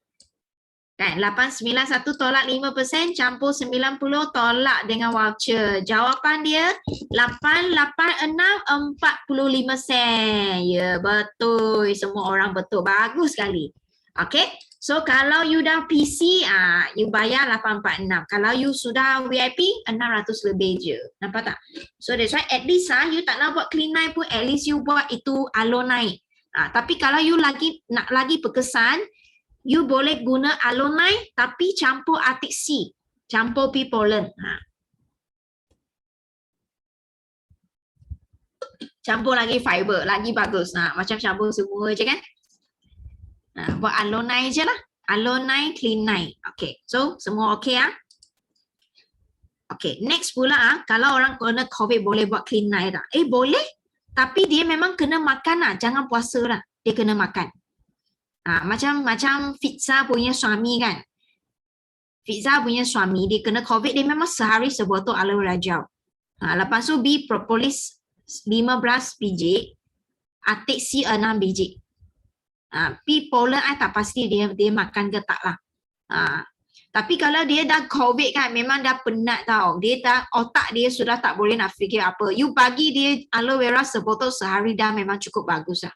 Speaker 1: Kan 891 tolak 5% campur 90 tolak dengan voucher. Jawapan dia 886.45 sen. Ya, betul. Semua orang betul. Bagus sekali. Okay. So kalau you dah PC, you bayar 846. Kalau you sudah VIP, 600 lebih je. Nampak tak? So that's why at least you tak nak buat clean night pun, at least you buat itu alon night. Tapi kalau you nak lagi berkesan, you boleh guna alon night tapi campur Arctic Sea, campur pea pollen. Campur lagi fiber, lagi bagus. Macam campur semua je kan? Buat alone night je lah. Alone night, clean night. Okay, so semua okay ah? Okay, next pula kalau orang kena COVID boleh buat clean night tak? Boleh. Tapi dia memang kena makan lah. Jangan puasa lah. Dia kena makan. Macam Fitza punya suami kan. Fitza punya suami, dia kena COVID, dia memang sehari sebotol aloe rajau. Lepas tu propolis 15 biji, Arctic Sea 6 biji. Pea pollen I tak pasti dia makan ke tak lah. Tapi kalau dia dah COVID kan, memang dah penat tau. Dia dah, otak dia sudah tak boleh nak fikir apa. You bagi dia aloe vera sebotol sehari dah memang cukup bagus lah.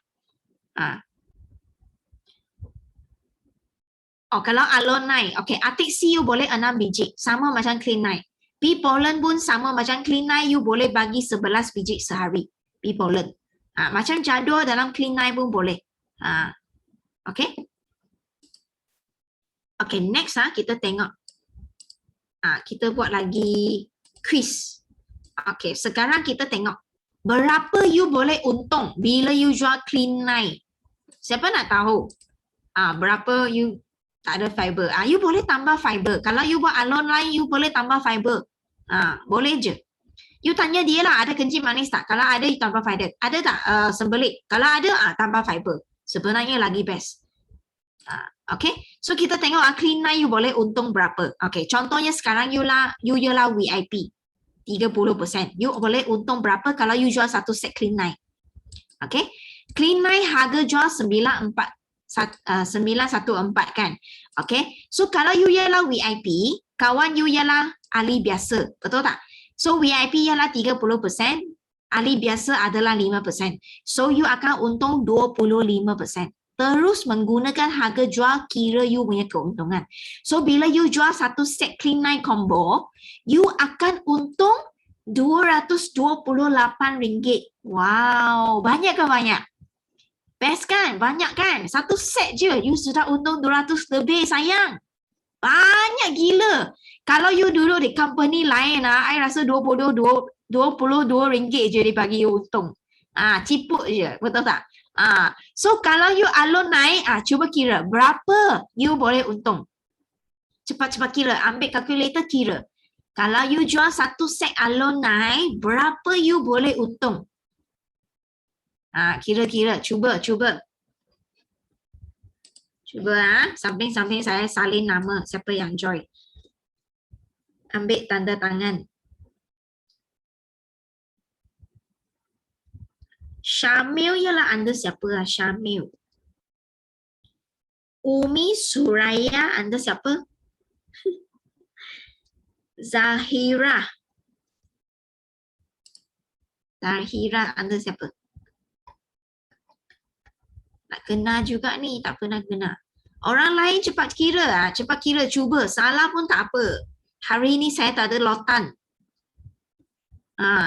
Speaker 1: Kalau aloe night, okay, Arctic Sea you boleh 6 biji. Sama macam clean night. Pea pollen pun sama macam clean night, you boleh bagi 11 biji sehari. Pea pollen. Macam jadual dalam clean night pun boleh. Okay. Okay, next kita tengok. Kita buat lagi quiz. Okay, sekarang kita tengok. Berapa you boleh untung bila you jual clean night? Siapa nak tahu? Berapa you tak ada fiber? You boleh tambah fiber. Kalau you buat alone line, you boleh tambah fiber. Boleh je. You tanya dia lah, ada kencing manis tak? Kalau ada, you tambah fiber. Ada tak sembelit? Kalau ada, tambah fiber. Sebenarnya lagi best. Okay, so kita tengok clean night you boleh untung berapa. Okay, contohnya sekarang you ialah VIP 30%. You boleh untung berapa kalau you jual satu set clean night. Okay, clean night harga jual 914 kan. Okay, so kalau you ialah VIP, kawan you ialah ahli biasa, betul tak? So VIP ialah 30%, ahli biasa adalah 5%. So you akan untung 25%. Terus menggunakan harga jual kira you punya keuntungan. So bila you jual satu set clean night combo, you akan untung RM228. Wow, banyak ke banyak? Best kan? Banyak kan? Satu set je you sudah untung 200 lebih sayang. Banyak gila. Kalau you duduk di company lain I rasa RM22 je dia bagi you untung. Ciput je, betul tak? So kalau you alone naik, cuba kira berapa you boleh untung. Cepat-cepat kira, ambil kalkulator kira. Kalau you jual satu set alone naik, berapa you boleh untung? Kira-kira, cuba. Cuba samping-samping saya salin nama siapa yang join. Ambil tanda tangan. Syamil ialah anda siapa? Syamil. Umi Suraya, anda siapa? Zahira. Zahira, anda siapa? Nak kena juga ni, tak pernah kena. Orang lain cepat kira, cuba. Salah pun tak apa. Hari ni saya tak ada lotan.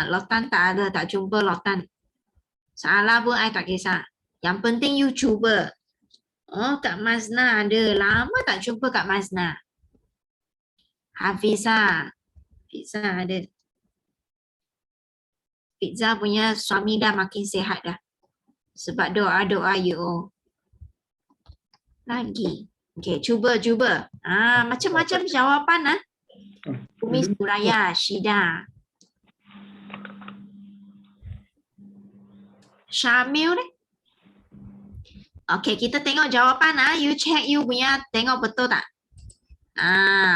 Speaker 1: Lotan tak ada, tak jumpa lotan. Salah pun I tak kisah. Yang penting you cuba. Kak Mazna ada. Lama tak jumpa Kak Mazna. Hafiza ada. Fiza punya suami dah makin sihat dah. Sebab doa-doa you. Lagi. Okay, cuba. Macam-macam jawapan Umi Suraya, Syida. Syamil ni. Okay, kita tengok jawapan you check you punya, tengok betul tak?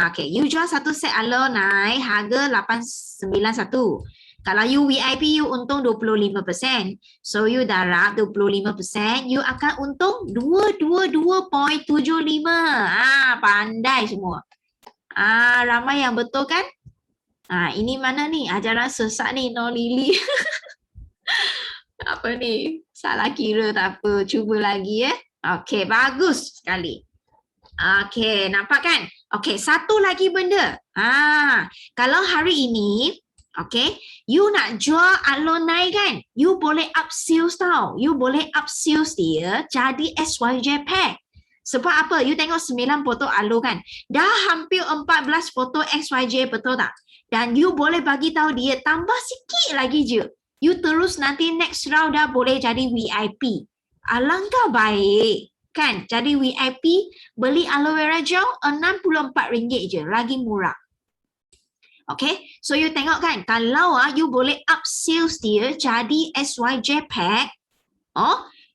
Speaker 1: Okay, you jual satu set alone naik harga 891. Kalau you VIP you untung 25%. So you darab 25%, you akan untung 222.75. Pandai semua. Ramai yang betul kan? Ini mana ni? Ajaran sesat ni, no Lily. Apa ni? Salah kira tak apa. Cuba lagi Okay, bagus sekali. Okey, nampak kan? Okey, satu lagi benda. Kalau hari ini, okey, you nak jual alumni kan? You boleh up sales tau. You boleh up sales dia jadi SYJ pack. Sebab apa? You tengok 9 foto alu kan? Dah hampir 14 foto XYJ, betul tak? Dan you boleh bagi tahu dia tambah sikit lagi je. You terus nanti next round dah boleh jadi VIP. Alangkah baik. Kan? Jadi VIP beli aloe vera gel RM64 je, lagi murah. Okay, so you tengok kan, kalau you boleh up sales dia jadi SYJ pack,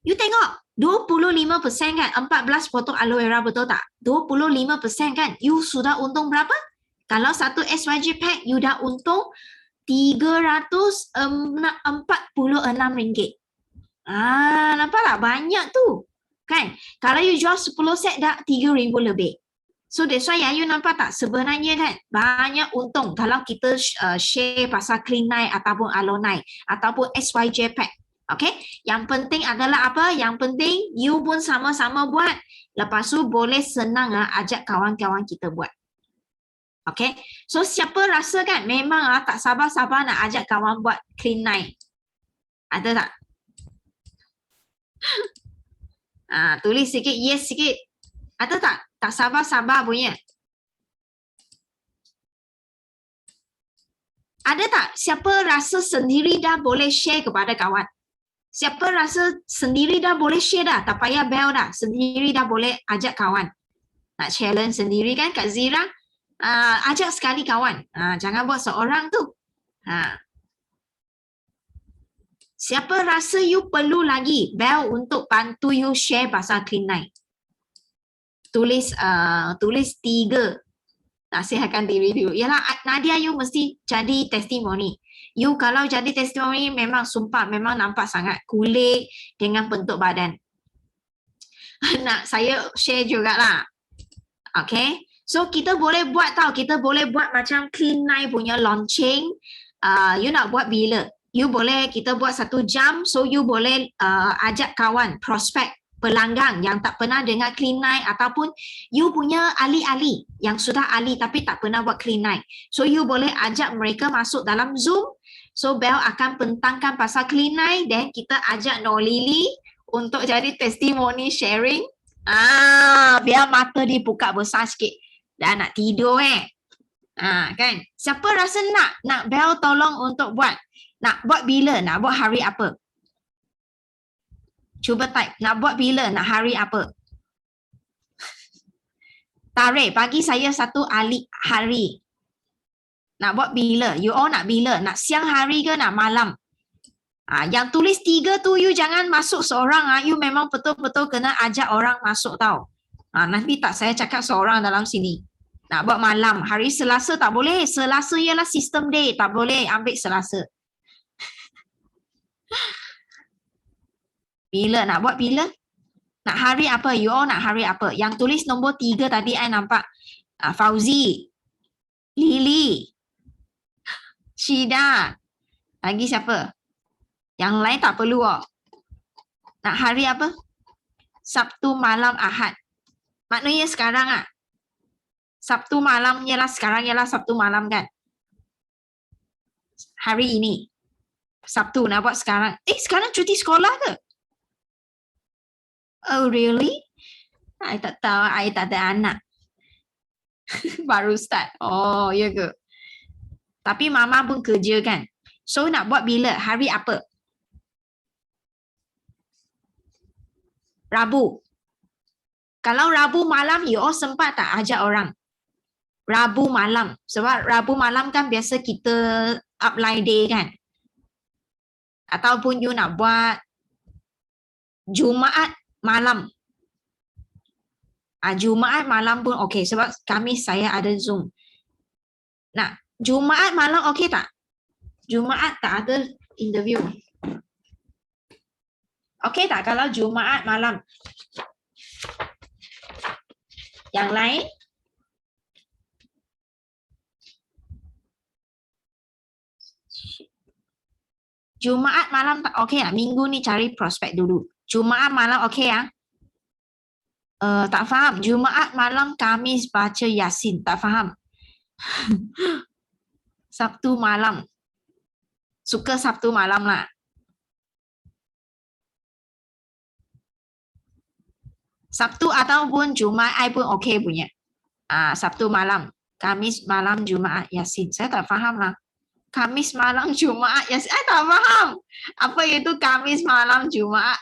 Speaker 1: you tengok 25% kan, 14 foto aloe vera, betul tak? 25% kan, you sudah untung berapa? Kalau satu SYJ pack, you dah untung RM346. Nampak tak? Banyak tu. Kan? Kalau you jual 10 set dah RM3,000 lebih. So that's why you nampak tak? Sebenarnya kan banyak untung kalau kita share pasal Clean Night ataupun Alonai ataupun SYJ pack. Okay? Yang penting adalah apa? Yang penting you pun sama-sama buat. Lepas tu boleh senang ajak kawan-kawan kita buat. Okay? So siapa rasa kan memang tak sabar-sabar nak ajak kawan buat Clean Night? Ada tak? Tulis sikit, yes sikit. Ada tak? Tak sabar-sabar punya. Ada tak? Siapa rasa sendiri dah boleh share kepada kawan? Siapa rasa sendiri dah boleh share dah? Tak payah bel dah. Sendiri dah boleh ajak kawan. Nak challenge sendiri kan Kak Zira? Ajak sekali kawan. Jangan buat seorang tu. Siapa rasa you perlu lagi bel untuk bantu you share pasal Clean Night? Tulis 3. Nasihatkan diri dulu. Yalah, Nadia, you mesti jadi testimoni. You kalau jadi testimoni memang sumpah, memang nampak sangat kulit dengan bentuk badan. Nak saya share jugalah. Okay. So kita boleh buat tau, kita boleh buat macam Clean Night punya launching. You nak buat bila? You boleh, kita buat 1 jam, so you boleh ajak kawan, prospek, pelanggan yang tak pernah dengar Clean Night ataupun you punya ahli-ahli yang sudah ahli tapi tak pernah buat Clean Night. So you boleh ajak mereka masuk dalam Zoom. So Bel akan pentangkan pasal Clean Night, then kita ajak Nolili untuk jadi testimoni sharing. Biar mata dia buka besar sikit. Dah nak tidur kan? Siapa rasa nak Bel tolong untuk buat? Nak buat bila? Nak buat hari apa? Cuba type. Nak buat bila? Nak hari apa? Tarik. Bagi saya satu hari. Nak buat bila? You all nak bila? Nak siang hari ke nak malam? Yang tulis 3 tu you jangan masuk seorang. You memang betul-betul kena ajak orang masuk tau. Nanti tak saya cakap seorang dalam sini. Nak buat malam. Hari Selasa tak boleh. Selasa ialah system day. Tak boleh ambil Selasa. Bila? Nak buat bila? Nak hari apa? You all nak hari apa? Yang tulis nombor 3 tadi I nampak. Fauzi. Lily. Syida. Lagi siapa? Yang lain tak perlu. Nak hari apa? Sabtu malam Ahad. Maknanya sekarang Sabtu malam ialah sekarang ialah Sabtu malam kan? Hari ini. Sabtu nak buat sekarang. Sekarang cuti sekolah ke? Oh really? I tak tahu, I tak ada anak. Baru start. Oh ya ke? Tapi mama pun kerja kan? So nak buat bila? Hari apa? Rabu. Kalau Rabu malam you all sempat tak ajak orang? Rabu malam. Sebab Rabu malam kan biasa kita upline day kan? Ataupun you nak buat Jumaat malam. Jumaat malam pun okey sebab saya ada Zoom. Nah, Jumaat malam okey tak? Jumaat tak ada interview. Okey tak kalau Jumaat malam? Yang lain? Jumaat malam tak okey tak? Minggu ni cari prospek dulu. Jumaat malam okey ya? Tak faham. Jumaat malam Khamis baca Yasin. Tak faham. Sabtu malam. Suka Sabtu malam lah. Sabtu ataupun Jumaat pun okey punya. Sabtu malam. Khamis malam Jumaat Yasin. Saya tak faham lah. Khamis malam Jumaat Yasin. Saya tak faham. Apa itu Khamis malam Jumaat?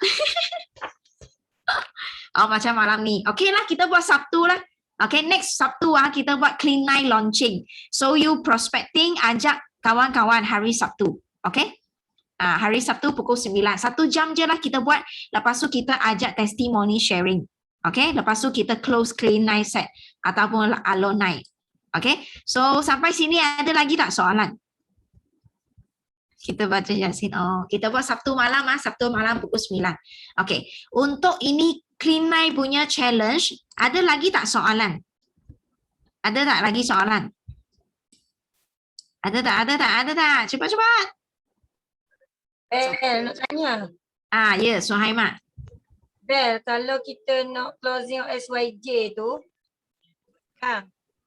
Speaker 1: Macam malam ni. Okey lah, kita buat Sabtu lah. Okay, next Sabtu kita buat clean night launching. So you prospecting, ajak kawan-kawan hari Sabtu. Okay? Hari Sabtu pukul 9. 1 jam je lah kita buat. Lepas tu kita ajak testimony sharing. Okay? Lepas tu kita close clean night set. Ataupun alone night. Okay? So sampai sini ada lagi tak soalan? Kita baca Yasin. Kita buat Sabtu malam Sabtu malam pukul 9. Okay. Untuk ini clean night punya challenge, ada lagi tak soalan? Ada tak lagi soalan? Ada tak? Cepat.
Speaker 3: Nak tanya.
Speaker 1: Ya, Suhaimah.
Speaker 3: Bel, kalau kita nak closing SYJ tu,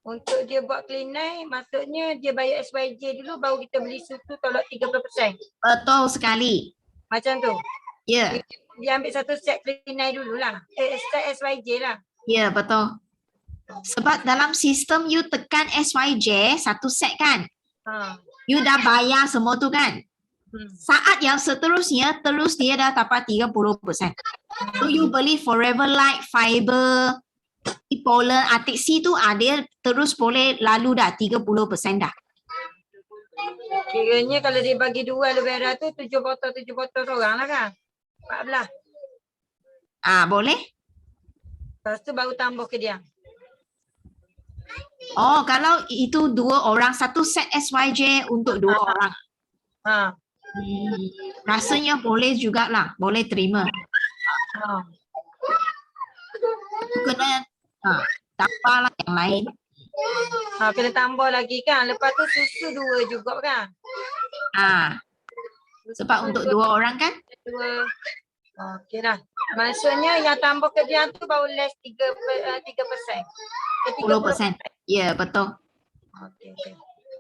Speaker 3: untuk dia buat clean night, maksudnya dia bayar SYJ dulu baru kita beli susu tolak 30%.
Speaker 1: Betul sekali.
Speaker 3: Macam tu.
Speaker 1: Ya.
Speaker 3: Dia ambil satu set clean night dululah. Set SYJ lah.
Speaker 1: Ya, betul. Sebab dalam sistem you tekan SYJ satu set kan? You dah bayar semua tu kan? Saat yang seterusnya, terus dia dah dapat 30%. So you beli Forever Light, Fiber, Pollen, Arctic Sea tu dia terus boleh lalu dah 30% dah.
Speaker 3: Kiranya kalau dia bagi dua aloe vera tu 7 botol seorang lah kan? 14.
Speaker 1: Boleh?
Speaker 3: Lepas tu baru tambah ke dia.
Speaker 1: Kalau itu 2 orang, satu set SYJ untuk 2 orang. Rasanya boleh jugalah, boleh terima. Kena tambah lah yang lain.
Speaker 3: Kena tambah lagi kan. Lepas tu susu 2 juga kan.
Speaker 1: Sebab untuk 2 orang kan.
Speaker 3: 2. Okey dah. Maksudnya yang tambah ke dia tu baru less 3%.
Speaker 1: 10%. Ya, betul.
Speaker 3: Okey.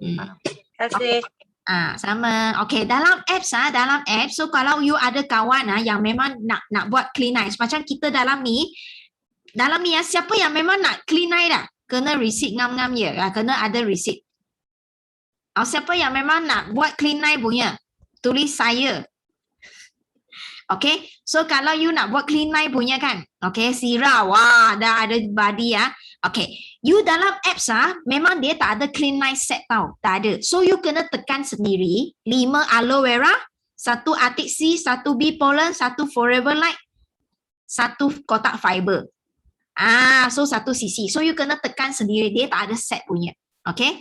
Speaker 3: Terima kasih.
Speaker 1: Sama. Okey, dalam apps so kalau you ada kawan yang memang nak buat clean night macam kita dalam ni siapa yang memang nak clean night dah kena receipt ngam-ngam ya, kena ada receipt. Siapa yang memang nak buat clean night punya tulis saya. Okay, so kalau you nak buat clean night punya kan, okay, Sira, wah dah ada body okay, you dalam apps memang dia tak ada clean night set tau, tak ada. So you kena tekan sendiri 5 aloe vera, 1 Arctic Sea, 1 bee pollen, 1 Forever Light, 1 kotak fiber. So 1 cc. So you kena tekan sendiri, dia tak ada set punya. Okay,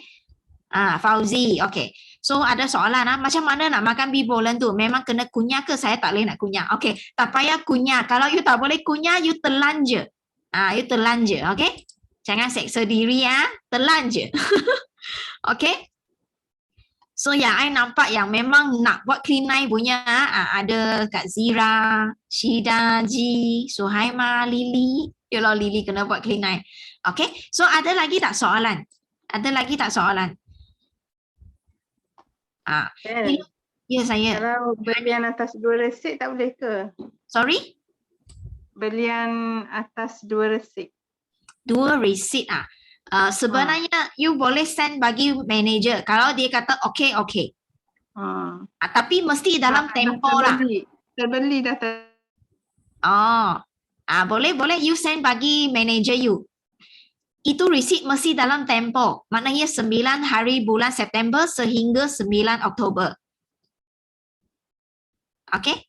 Speaker 1: Fauzi, okay. So ada soalan macam mana nak makan bee pollen tu? Memang kena kunyah ke? Saya tak boleh nak kunyah. Okay, tak payah kunyah. Kalau you tak boleh kunyah, you telan je. You telan je, okay? Jangan seksa diri telan je. Okay? So yang I nampak yang memang nak buat clean night punya ada Kak Zira, Shida, Ji, Suhaima, Lily. Yalah, Lily kena buat clean night. Okay? So ada lagi tak soalan? Ada lagi tak soalan? Ya, saya.
Speaker 4: Kalau belian atas 2 resit tak boleh ke?
Speaker 1: Sorry?
Speaker 4: Belian atas 2 resit.
Speaker 1: 2 receipt sebenarnya you boleh send bagi manager kalau dia kata okay. Tapi mesti dalam tempo lah.
Speaker 4: Terbeli dah.
Speaker 1: Boleh you send bagi manager you. Itu receipt mesti dalam tempo. Maknanya 9 hari bulan September sehingga 9 Oktober. Okay?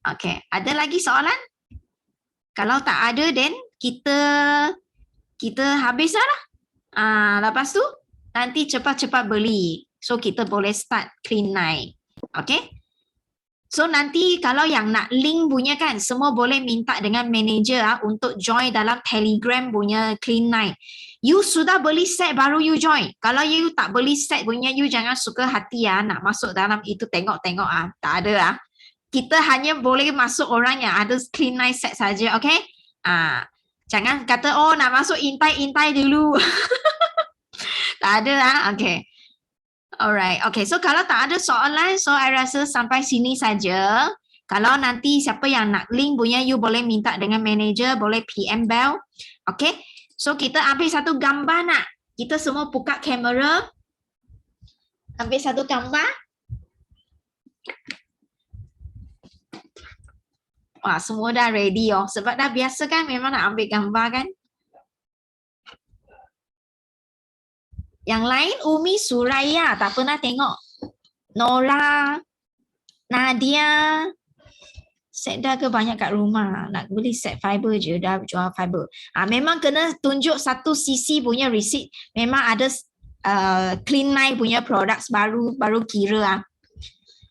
Speaker 1: Okay, ada lagi soalan? Kalau tak ada, then kita habis lah. Lepas tu, nanti cepat-cepat beli. So, kita boleh start clean night. Okay? So, nanti kalau yang nak link punya kan, semua boleh minta dengan manager untuk join dalam Telegram punya clean night. You sudah beli set baru you join. Kalau you tak beli set punya, you jangan suka hati nak masuk dalam itu tengok-tengok. Tak ada kita hanya boleh masuk orang yang ada clean night set saja, okay? Jangan kata oh nak masuk intai dulu. Tak ada okay. Alright, okay. So kalau tak ada soalan, so I rasa sampai sini saja. Kalau nanti siapa yang nak link punya, you boleh minta dengan manager, boleh PM Bell. Okay. So kita ambil satu gambar nak. Kita semua buka kamera. Ambil satu gambar. Wah, semua dah ready oh. Sebab dah biasa kan memang nak ambil gambar kan. Yang lain Umi, Suraya tak pernah tengok. Nora, Nadia. Set dah ke banyak kat rumah. Nak beli set fiber je, dah jual fiber. Memang kena tunjuk satu sisi punya receipt. Memang ada Clean Night punya products baru kira.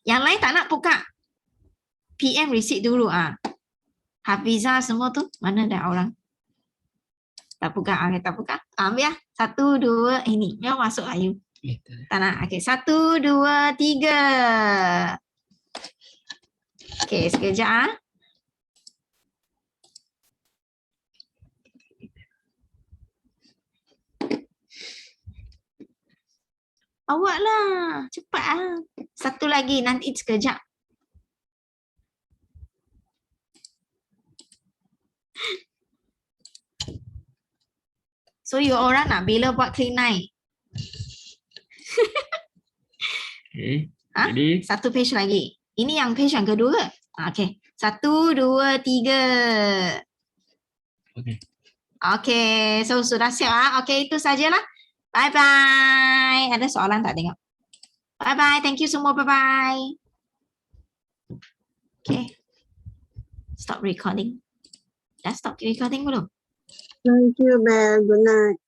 Speaker 1: Yang lain tak nak buka. PM receipt dulu Hafiza semua tu mana dah orang? Tak buka, tak buka. Ambil lah. 1, 2, ini. Yang masuk Ayu. Tak nak. Okay, 1, 2, 3. Okay, sekejap Awak lah. Cepat Satu lagi, nanti sekejap. So you orang nak bila buat clean night?
Speaker 6: Okay.
Speaker 1: Ha?
Speaker 6: Jadi
Speaker 1: Satu page lagi. Ini yang page yang kedua. Okay. 1, 2, 3.
Speaker 6: Okay.
Speaker 1: Okay. So sudah siap Okay, itu sajalah. Bye bye. Ada soalan tak tengok? Bye bye. Thank you semua. Bye bye. Okay. Stop recording. Dah stop recording belum?
Speaker 2: Thank you, Bel. Good night.